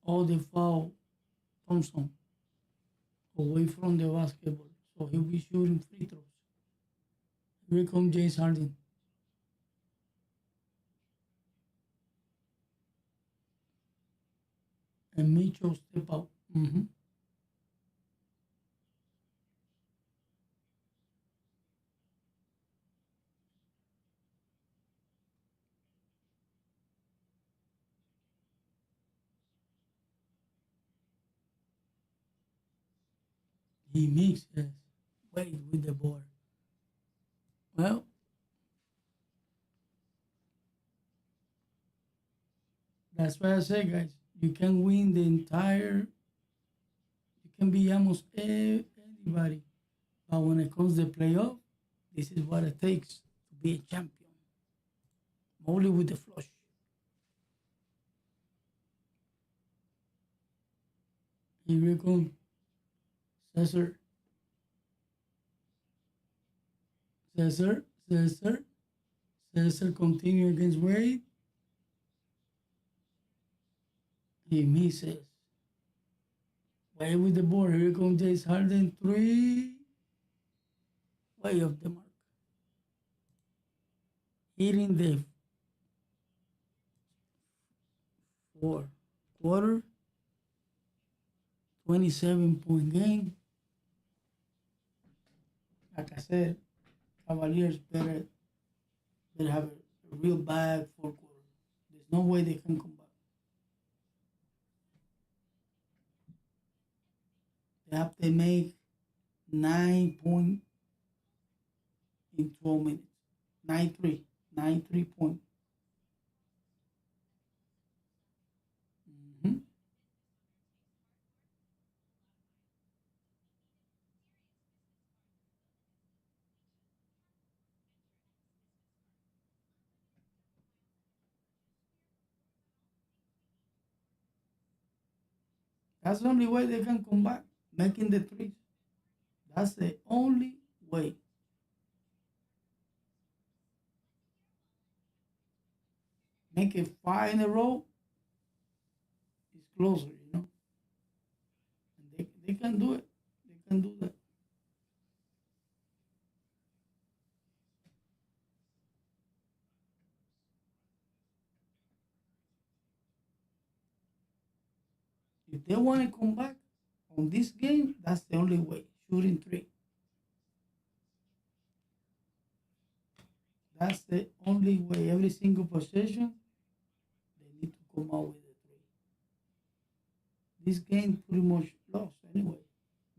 All the foul. Thompson. Away from the basketball. So he'll be shooting free throws. Here comes James Harden. And Mitchell step out. He mixes. Wait with the board. Well, that's why I say, guys, you can win the entire. You can be almost anybody, but when it comes to playoff, this is what it takes to be a champion. Only with the flush. Here we go. Cesar. Cesar. Cesar. Cesar continue against Wade. He misses. Way with the board. Here comes Jace Harden. Three. Way off the mark. Hitting the fourth quarter. 27-point game. Like I said, Cavaliers better have a real bad fourth quarter. There's no way they can come back. They have to make 9 points in 12 minutes. 9-3. 9-3 point. Mhm. That's the only way they can come back. Making the threes. That's the only way. Make it 5 in a row. It's closer. And they can do it. They can do that. If they want to come back on this game, that's the only way. Shooting three. That's the only way. Every single possession, they need to come out with a three. This game pretty much lost anyway.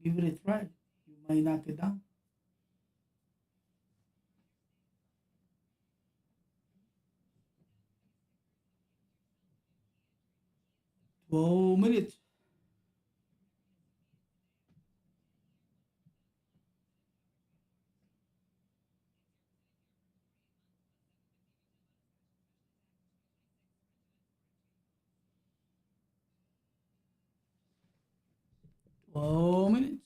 Give it a try. You might knock it down. 12 minutes. Oh, minutes.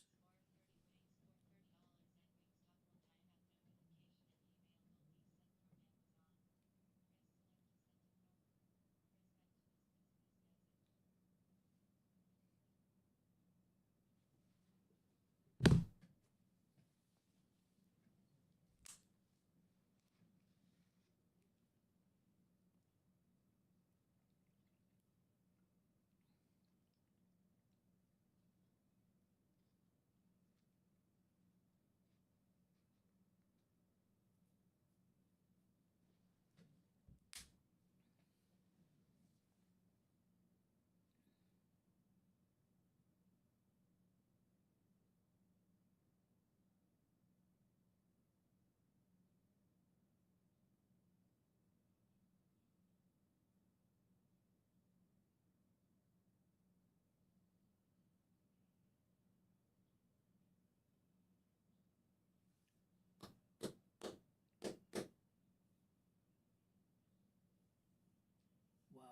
Wow.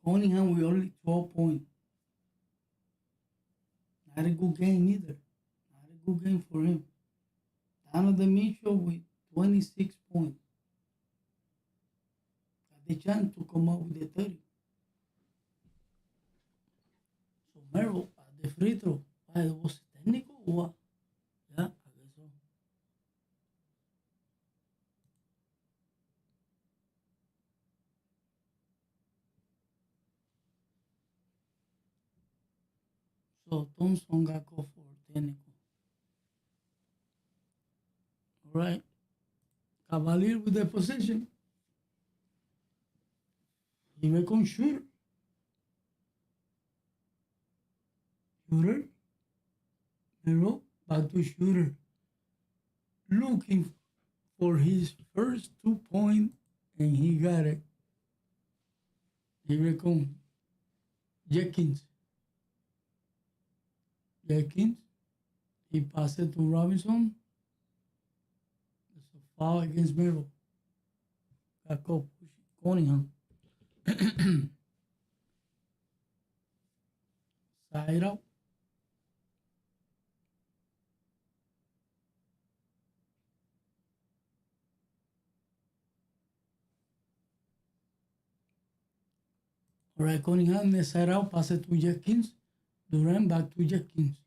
Cunningham with only 12 points. Not a good game either. Not a good game for him. Donovan Mitchell with 26 points. Got the chance to come up with the 30. So Merrill at the free throw. Why, was it technical or what? Yeah, I guess so. So Thompson got called for technical. All right. Cavalier with the possession. He may come shooter. Shooter. Melo back to shooter, looking for his first 2 point, and he got it. Here it comes. Jenkins. Jenkins. He passed it to Robinson. It's a foul against Melo. Got caught Cunningham. Side out. All right, Cunningham, the side out, pass it to Jenkins. Durant back to Jenkins.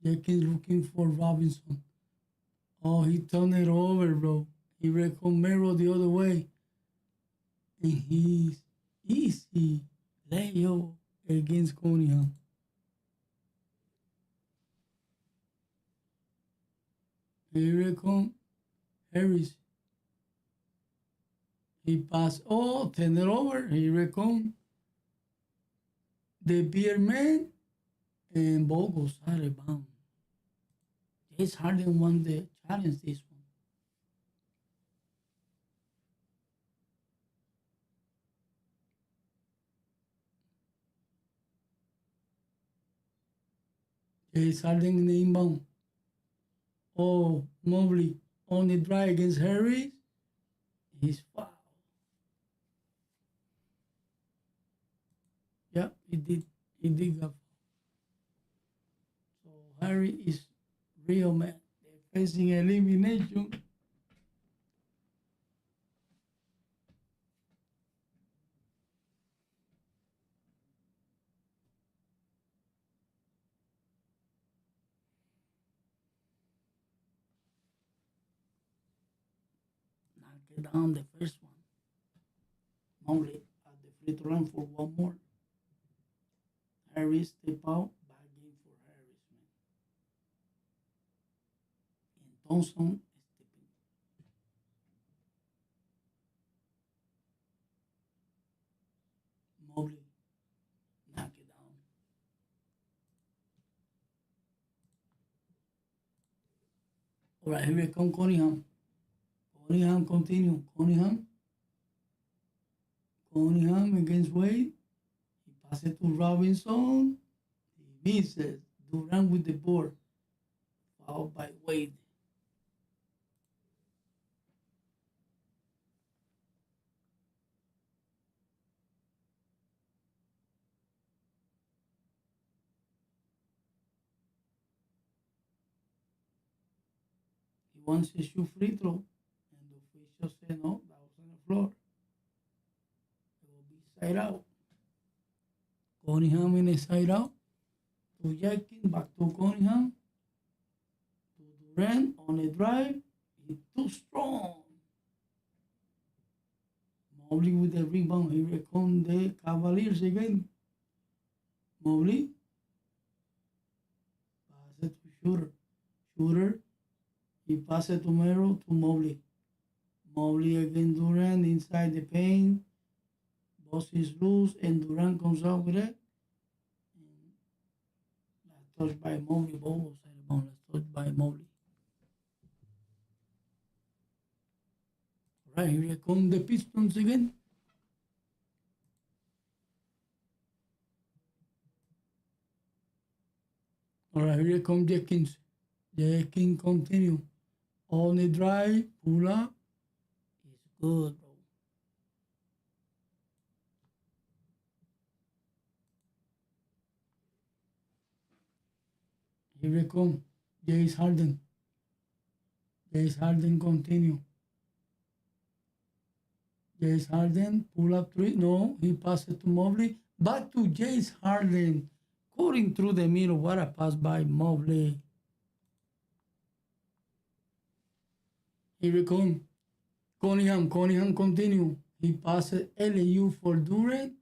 Jenkins looking for Robinson. Oh, he turned it over, bro. He reckoned Melo the other way. And he's easy layup against Cunningham. Here comes Harris. He passed. Oh, turn it over. Here comes the beer man. And ball goes out of bounds. James Harden won the challenge this one. James Harden in the inbound. Oh, Mobley on the drive against Harris. He's foul. Yeah, he did. He did get foul. So Harry is real man. They're facing elimination. Knock it down the first one. Mobley at the free throw line for one more. Harris step out, back in for Harris, man. And Thompson stepping. Mobley, knock it down. All right, here come Cunningham. Cunningham continue. Cunningham against Wade. He passes it to Robinson. He misses. Durant with the board. Foul by Wade. He wants to shoot free throw. And the official said no, that was on the floor. It will be side out. Cunningham in the side out. To Jenkins, back to Cunningham. To Durant on the drive. He's too strong. Mobley with the rebound. Here come the Cavaliers again. Mobley. Pass it to Shooter. Shooter. He passes it to Melo to Mobley. Mobley against Durant inside the paint. Boss is loose and Durant comes out with it. Last touch by Mobley. Ball goes out of bounds. Last touch by Mobley. Right, here come the Pistons again. All right, here come Jenkins. Jenkins continue. On the drive, pull up. It's good, bro. Here we come. James Harden. James Harden continue. James Harden, pull up three. No, he passed it to Mobley. Back to James Harden. Cutting through the middle. What a pass by Mobley. Here we come. Cunningham continue. He passes LAU for Durant.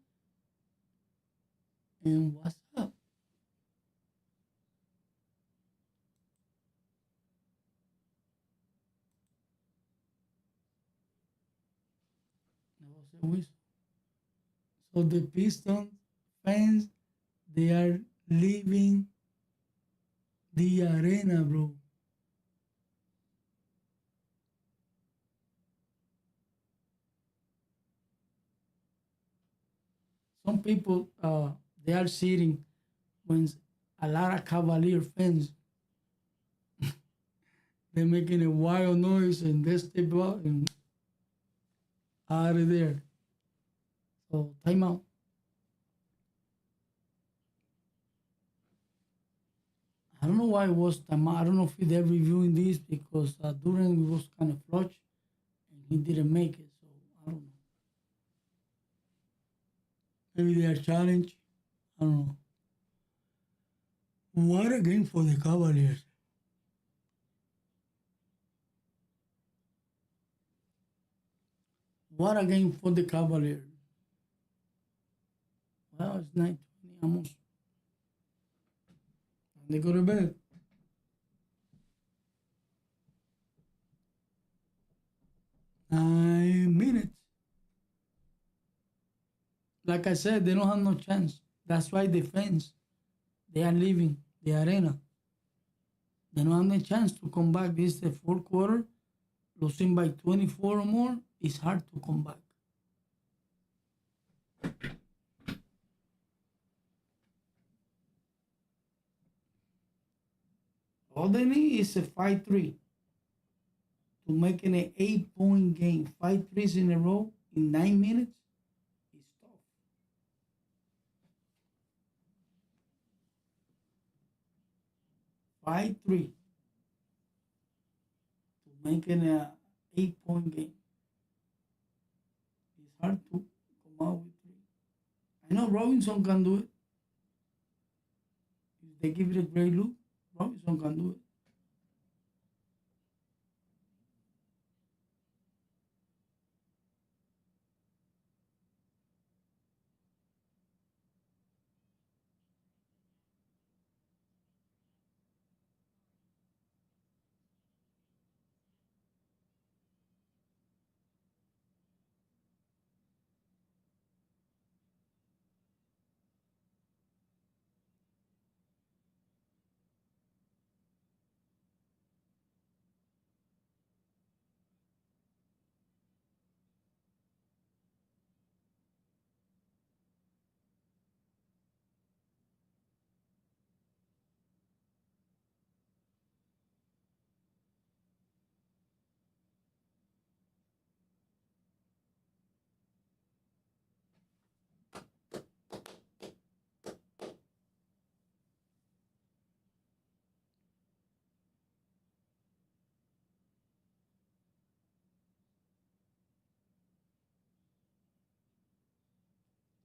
And what's up? That was a whistle. So the Pistons fans, they are leaving The arena, bro. Some people, they are sitting when a lot of Cavalier fans, they're making a wild noise and they step out and out of there. So timeout. I don't know why it was timeout. I don't know if they're reviewing this because Durant was kind of flush and he didn't make it. So I don't know. Maybe they are challenged. I don't know. What a game for the Cavaliers. What a game for the Cavaliers. Well, it's 9:20 almost. And they go to bed. 9 minutes. Like I said, they don't have no chance. That's why the fans, they are leaving the arena. They don't have no chance to come back. This is the fourth quarter. Losing by 24 or more, it's hard to come back. All they need is a 5-3 to make it an 8-point game. 5 threes in a row in 9 minutes is tough. 5-3 to make it an 8-point game. It's hard to come out with three. I know Robinson can do it. If they give it a great look, Robinson can do it.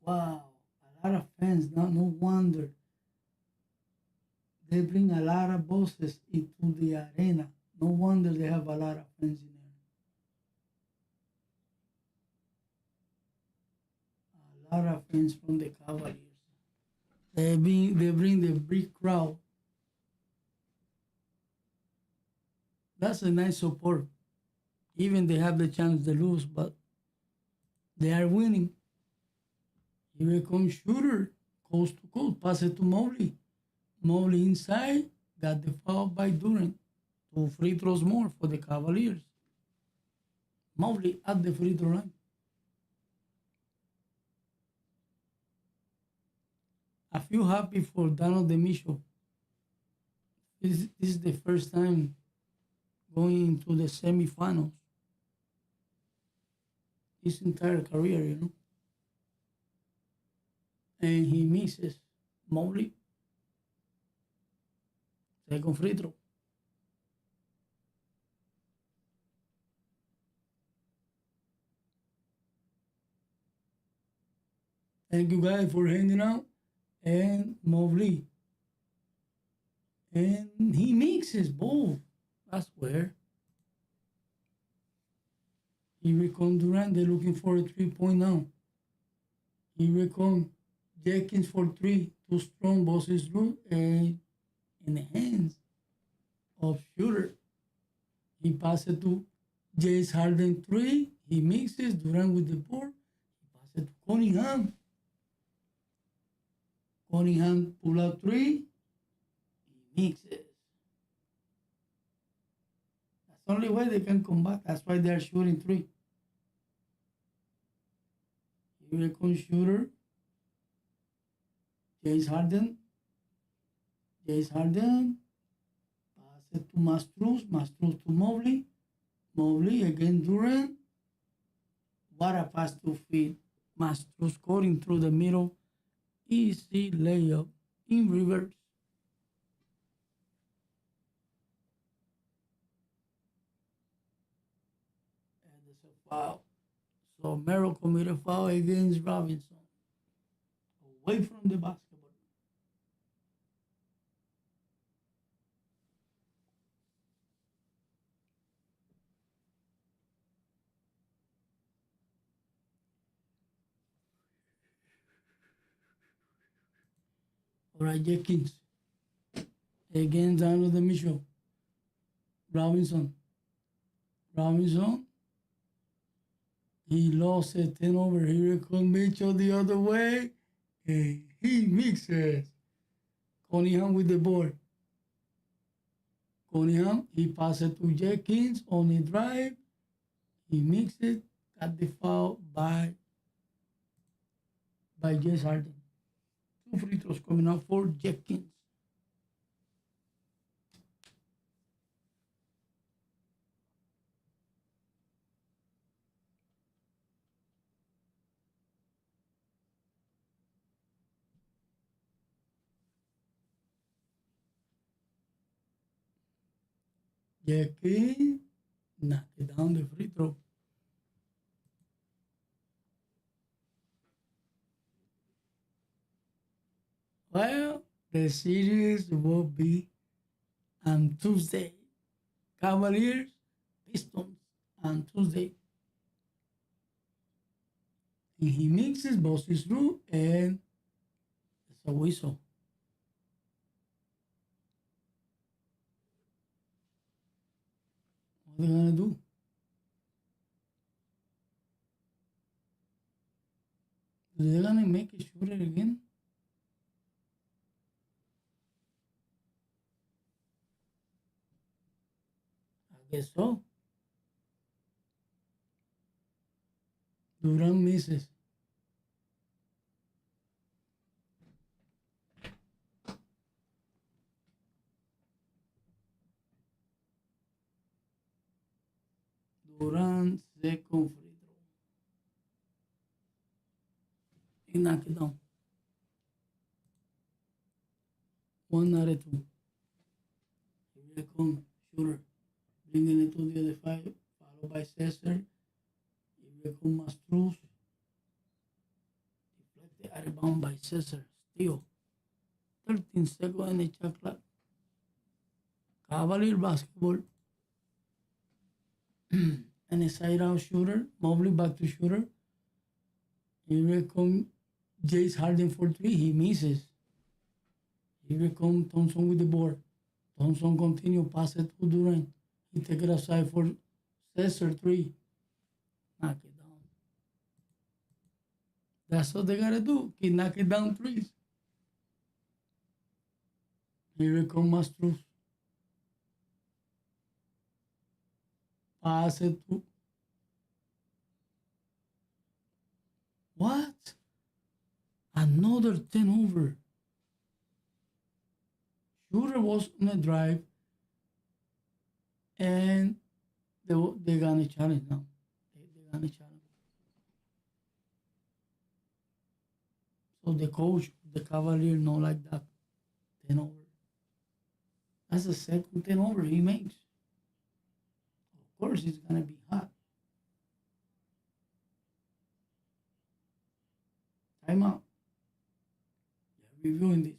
Wow, a lot of fans. No wonder they bring a lot of bosses into the arena. No wonder they have a lot of fans in there. A lot of fans from the Cavaliers. They bring the big crowd. That's a nice support. Even they have the chance to lose, but they are winning. Here comes Shooter, coast to coast, pass it to Mobley. Mobley inside, got the foul by Durant. 2 free throws more for the Cavaliers. Mobley at the free throw line. I feel happy for Donovan Mitchell. This is the first time going into the semifinals. His entire career, And he misses. Mobley, second free throw. Thank you guys for hanging out. And Mobley. And he mixes both. That's where. Here comes Durant. They're looking for a 3-point now. Here comes Jenkins for 3. Too strong, bosses through. And in the hands of Shooter. He passes to James Harden 3. He mixes. Durant with the board. He passes to Cunningham. Cunningham pull out 3. He mixes. the only way they can come back. That's why they're shooting three. Here comes shooter. James Harden. James Harden. Pass it to Mastruz. Mastruz to Mobley. Mobley again Durant. What a pass to feed. Mastruz scoring through the middle. Easy layup in reverse. And there's a foul. So Merrill committed a foul against Robinson. Away from the basketball. All right, Jenkins. Again, down to the Mitchell. Robinson. Robinson. He lost a 10 over. Here comes Mitchell the other way. And he mixes. Cunningham with the ball. Cunningham, he passes to Jenkins on the drive. He mixes. Got the foul by James Harden. 2 free throws coming up for Jenkins. Jenkins knocked it down the free throw. Well, the series will be on Tuesday. Cavaliers, Pistons on Tuesday. And he mixes, bosses through, and it's a whistle. What are they gonna do? They're gonna make a shooter again? I guess so. Durant misses. Durant second free throw. He knocked it down. 1 out of 2. Here comes shooter. Bringing it to the other side. Followed by Cesar. Here comes Mastruz. Deflected out of bound by Cesar. Steal. 13 seconds in the shot clock. Cavalier basketball. And a side out shooter. Mobley back to shooter. Here comes James Harden for 3. He misses. Here comes Thompson with the board. Thompson continue pass it to Durant. He take it aside for Cesar 3. Knock it down. That's what they gotta do. Keep knocking down threes. Here comes Mastruz. Pass it to. What? Another 10 over. Shooter was on a drive. And they're gonna challenge now. They're gonna challenge. So the coach, the Cavalier, not like that. 10 over. That's the second 10 over he makes. Of course, it's gonna be hot. Timeout. They're reviewing this.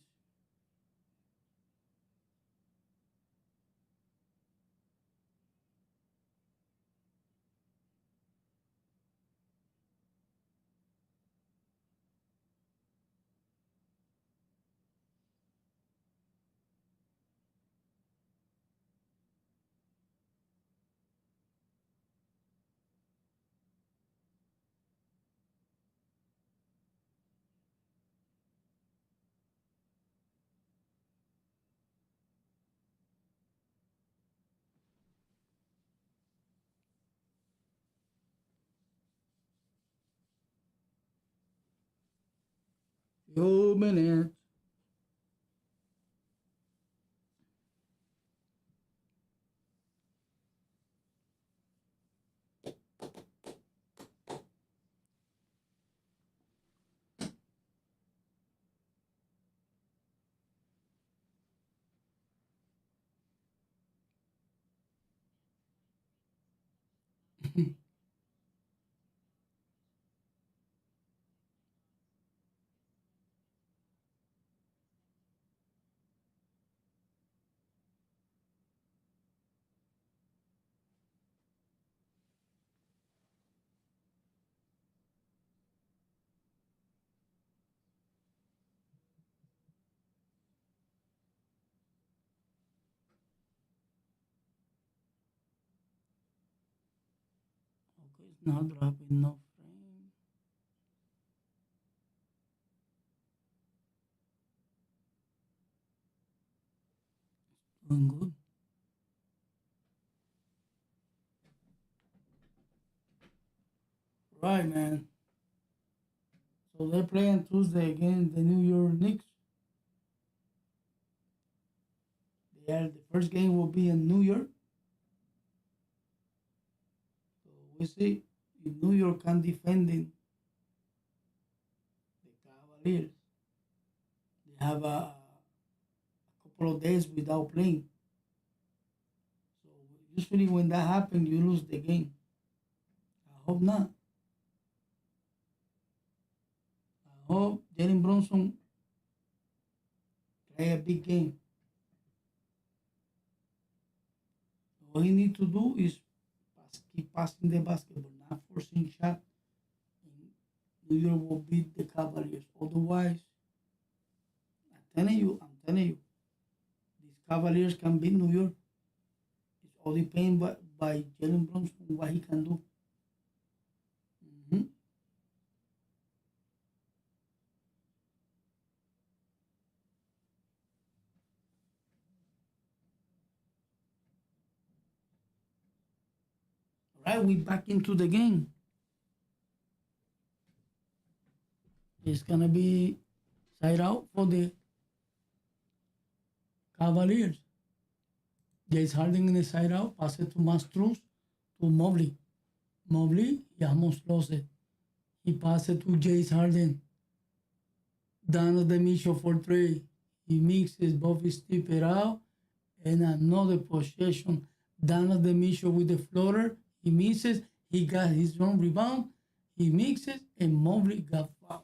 Few minutes. Okay, it's not dropping no frame. Doing good. Right, man. So they're playing Tuesday against the New York Knicks. The first game will be in New York. So we see if New York can defending the Cavaliers. They have a couple of days without playing. So usually when that happens, you lose the game. I hope not. I hope Jalen Brunson play a big game. All he need to do is keep passing the basketball, not forcing shot. And New York will beat the Cavaliers. Otherwise, I'm telling you, these Cavaliers can beat New York. It's all depends by Jalen Brunson what he can do. Mhm. All right, we back into the game. It's gonna be side out for the Cavaliers. James Harden in the side out, pass it to Mastruz to Mobley. Mobley, he almost lost it. He passed it to James Harden. Donovan Mitchell for three. He mixes both his tip it out and another possession. Donovan Mitchell with the floater. He misses. He got his own rebound. He mixes and Mobley got fouled.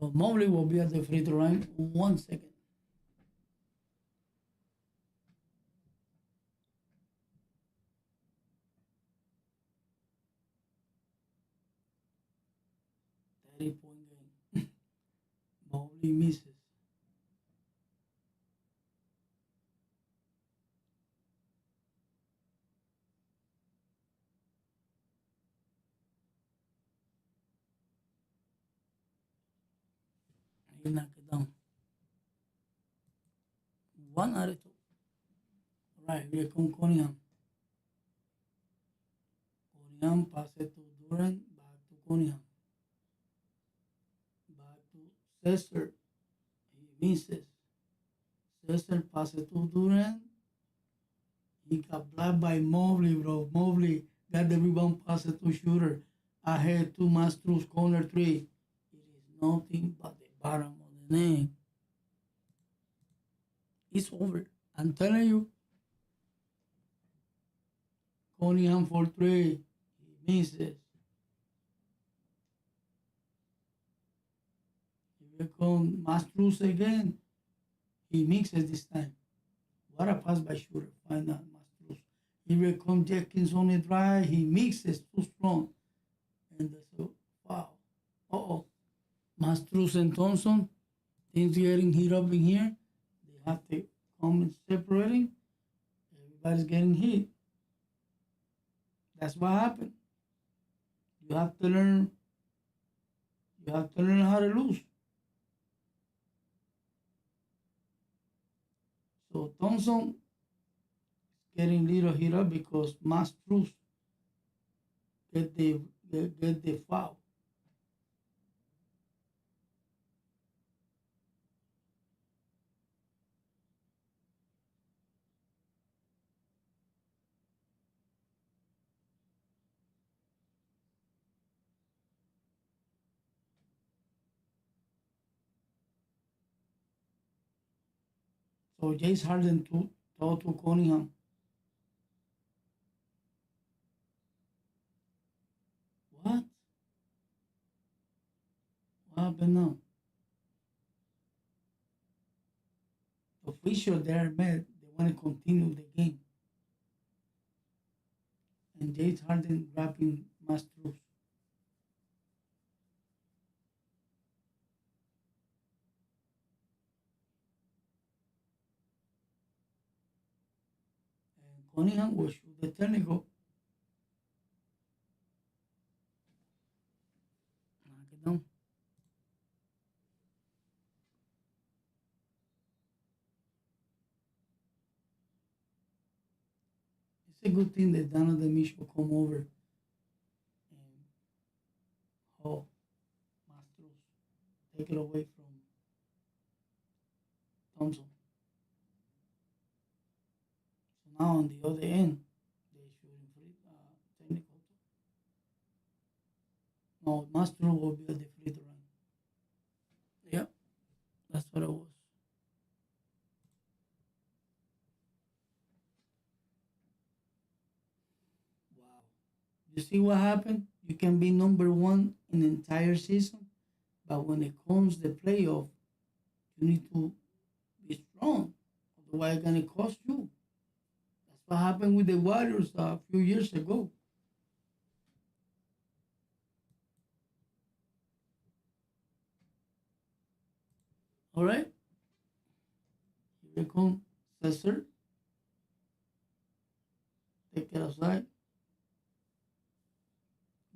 So Mobley will be at the free throw line. 1 second. Point game. Mobley misses. He knocked it down. 1 out of 2. Right, here come Cunningham. Cunningham passes to Durant. Back to Cunningham. Back to Cesar. He misses. Cesar passes to Durant. He got blocked by Mobley, bro. Mobley got the rebound passes to Shooter. Ahead to Mastruz corner three. It is nothing but the bottom of the net. It's over. I'm telling you. Cunningham for three. He misses. Here comes Mastruz again. He mixes this time. What a pass by Shooter. Find out Mastruz. Here comes Jenkins on the drive. He mixes too strong. And so, wow. Uh-oh. Mastruz and Thompson. Things getting heat up in here. They have to come separating. Everybody's getting hit. That's what happened. You have to learn. You have to learn how to lose. So Thompson getting little hit up because Mastruz get the foul. So James Harden told to Cunningham, what? What happened now? The officials there mad. They want to continue the game. And James Harden grabbing Mastruz. And Cunningham will shoot the technical. Knock it down. It's a good thing that Donovan Mitchell come over and oh, Mastruz take it away from Thompson. So now on the other end, they shooting free technical. No, Mastruz will be at the free throw line. Yeah, that's what it was. Wow. You see what happened? You can be number one in the entire season, but when it comes the playoff, you need to be strong. Otherwise, it's gonna cost you. That's what happened with the Warriors a few years ago. All right, here we come, Cesar. Take it outside.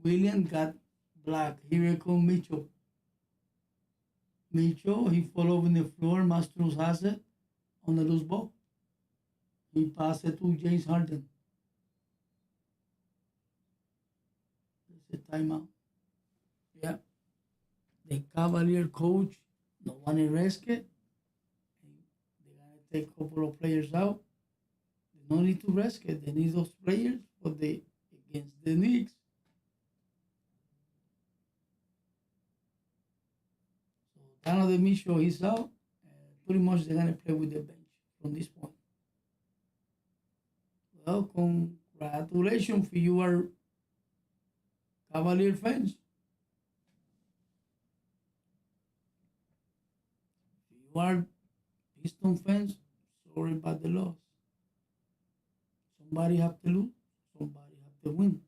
William got black. Here we come, Mitchell. Mitchell, he fall over on the floor. Mastros has it on the loose ball. He passed it to James Harden. It's a timeout. Yeah. The Cavalier coach, no one risk it. They're gonna take a couple of players out. They don't need to risk it. They need those players for the against the Knicks. So Donovan Mitchell is out. Pretty much they're gonna play with the bench from this point. Well, congratulations for you are Cavalier fans. If you are Piston fans, sorry about the loss. Somebody have to lose, somebody have to win.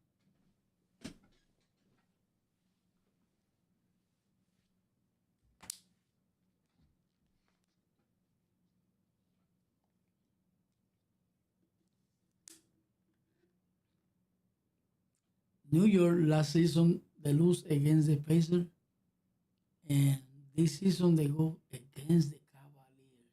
New York last season they lose against the Pacers, and this season they go against the Cavaliers.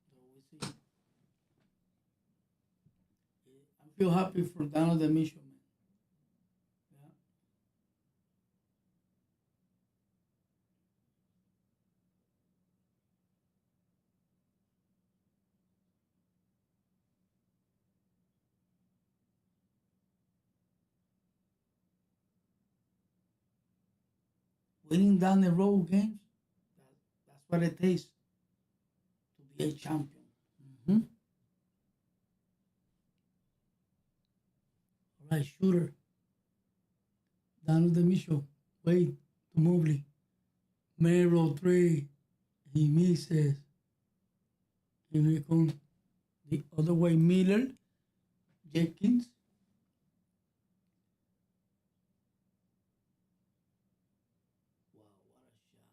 So we see. I feel happy for Donovan Mitchell, man. Yeah. Winning down the road games, that, that's what it takes to be a champion. Mm-hmm. All right, shooter. Donovan Mitchell. Wait to Mobley. Mero 3. He misses. Here we come. The other way, Miller. Jenkins. Wow, what a shot.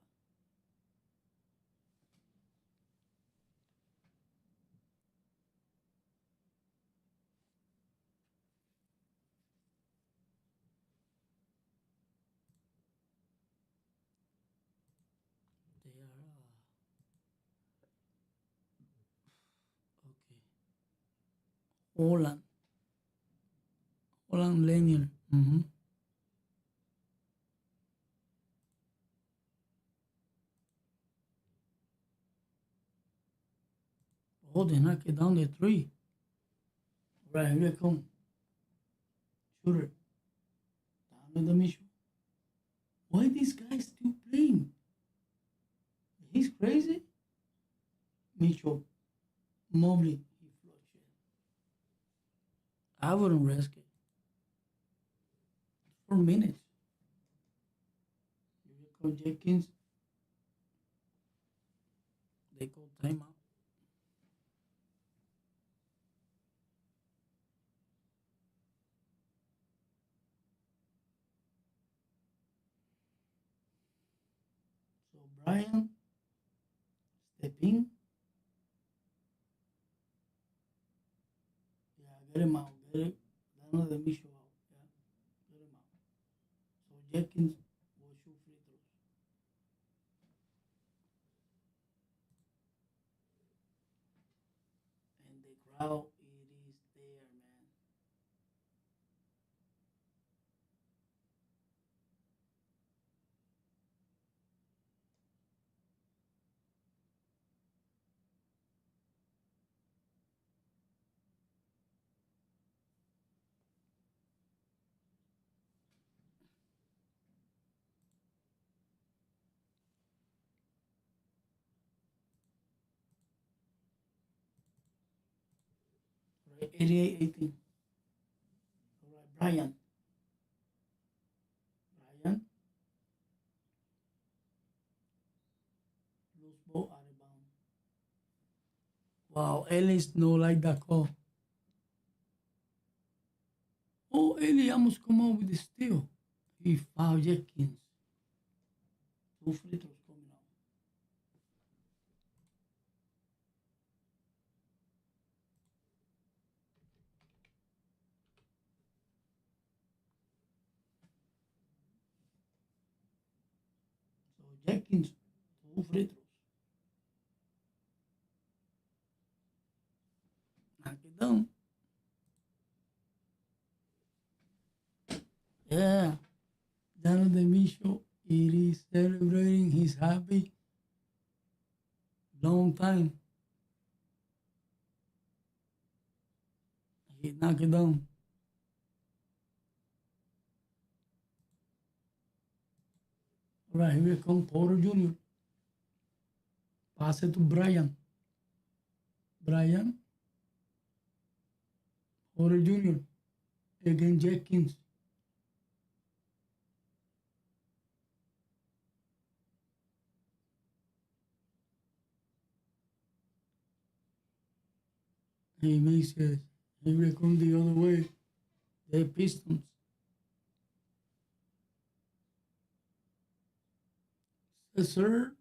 Holland. Holland Lanier. Oh, they knock it down the three. Right, here they come. Shooter. Down the mission. Why this guy still playing? He's crazy. Mitchell. Mobley. He flushed it. I wouldn't risk it. 4 minutes. Here come Jenkins. They call timeout. So Brian, step in. Yeah, get him out. Get it. Another mission out. Yeah, get him out. So Jenkins will shoot free throws. And the crowd, it is there, man. Right, 88-18. All right, Brian. Brian, loose ball out of bounds. Wow, Ellis no like that call. Oh, Ellie almost come out with the steal. He fouled Jenkins. Two free throws coming out. So Jenkins, two free throws. Knock it down. Yeah. Donovan Mitchell, it is celebrating. He's happy. Long time. He knock it down. All right, here comes Porter Jr. Pass it to Brian. Brian. Porter Jr. Again Jenkins. He makes it. Here come the other way. The Pistons. Sir,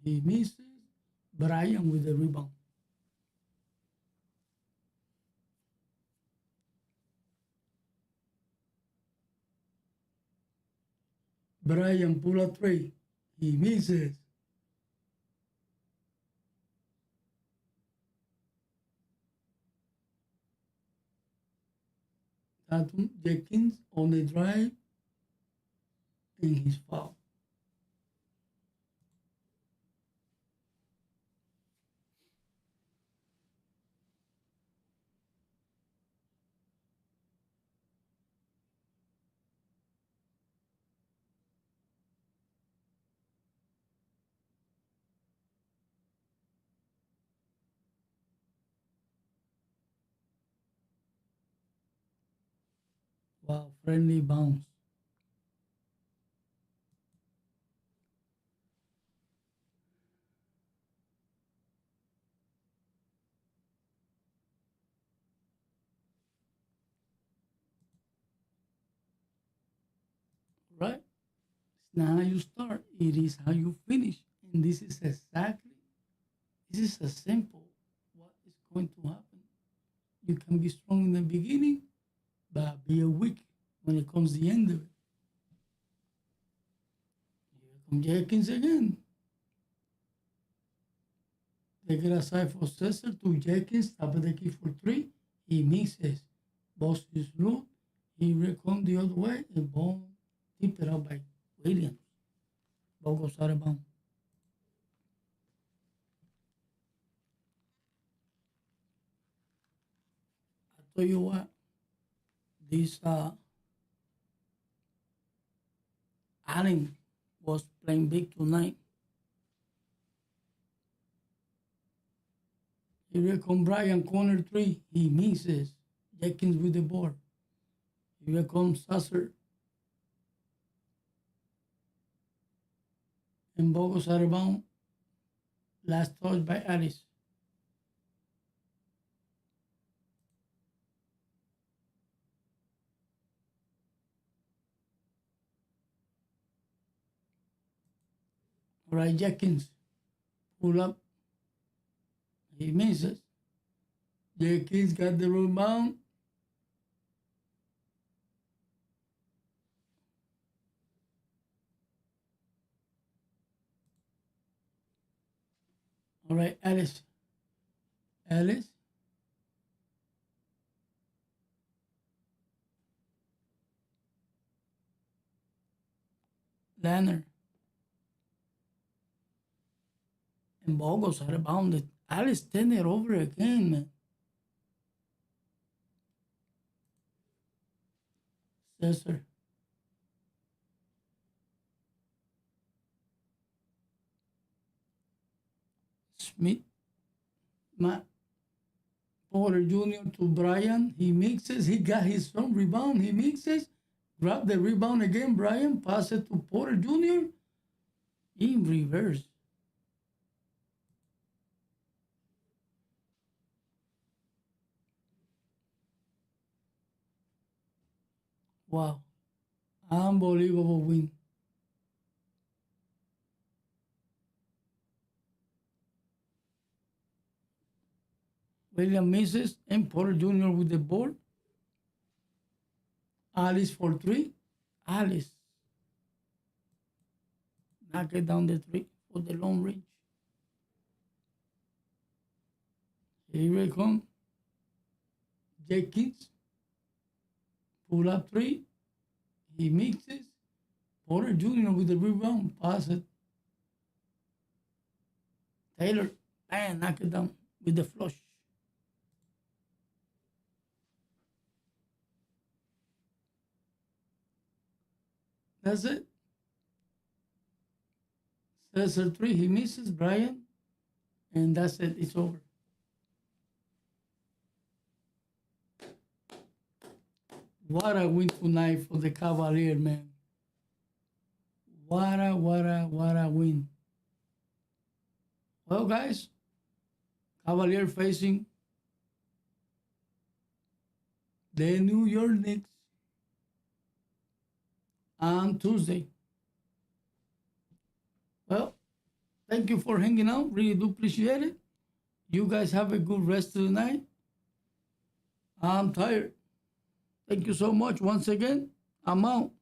he misses. Brian with the rebound. Brian pull a three. He misses. Tatum Jenkins on the drive and his foul. Wow, friendly bounce. Right? It's not how you start, it is how you finish. And this is a simple what is going to happen. You can be strong in the beginning, but be a weak when it comes the end of it. Here comes Jenkins again. Take it aside for Cesar to Jenkins, top of the key for three. He mixes. Box is loose. He recomes the other way and boom, tip it out by Williams. Ball goes out of bounds. I tell you what, this Allen was playing big tonight. Here comes Brian, corner three. He misses. Jenkins with the board. Here comes Ausar. And ball goes out of bounds. Last touch by Alice. All right, Jenkins. Pull up. He misses. Jenkins got the rebound. All right, Alice. Alice. Lanner. And ball goes out of bounds. Alice turn it over again, man. Cesar. Smith. Matt Porter Jr. to Brian. He mixes. He got his own rebound. He mixes. Grab the rebound again. Brian. Pass it to Porter Jr. In reverse. Wow. Unbelievable win. William misses and Porter Jr. with the ball. Alice for three. Alice. Knock it down the three for the long range. Here we come. Jenkins. Pull up three. He mixes. Porter Jr. with the rebound. Pass it. Taylor. Bang. Knock it down with the flush. That's it. Cesar three. He misses. Brian. And that's it. It's over. What a win tonight for the Cavaliers, man. What a win. Well, guys, Cavaliers facing the New York Knicks on Tuesday. Well, thank you for hanging out. Really do appreciate it. You guys have a good rest of the night. I'm tired. Thank you so much once again. I'm out.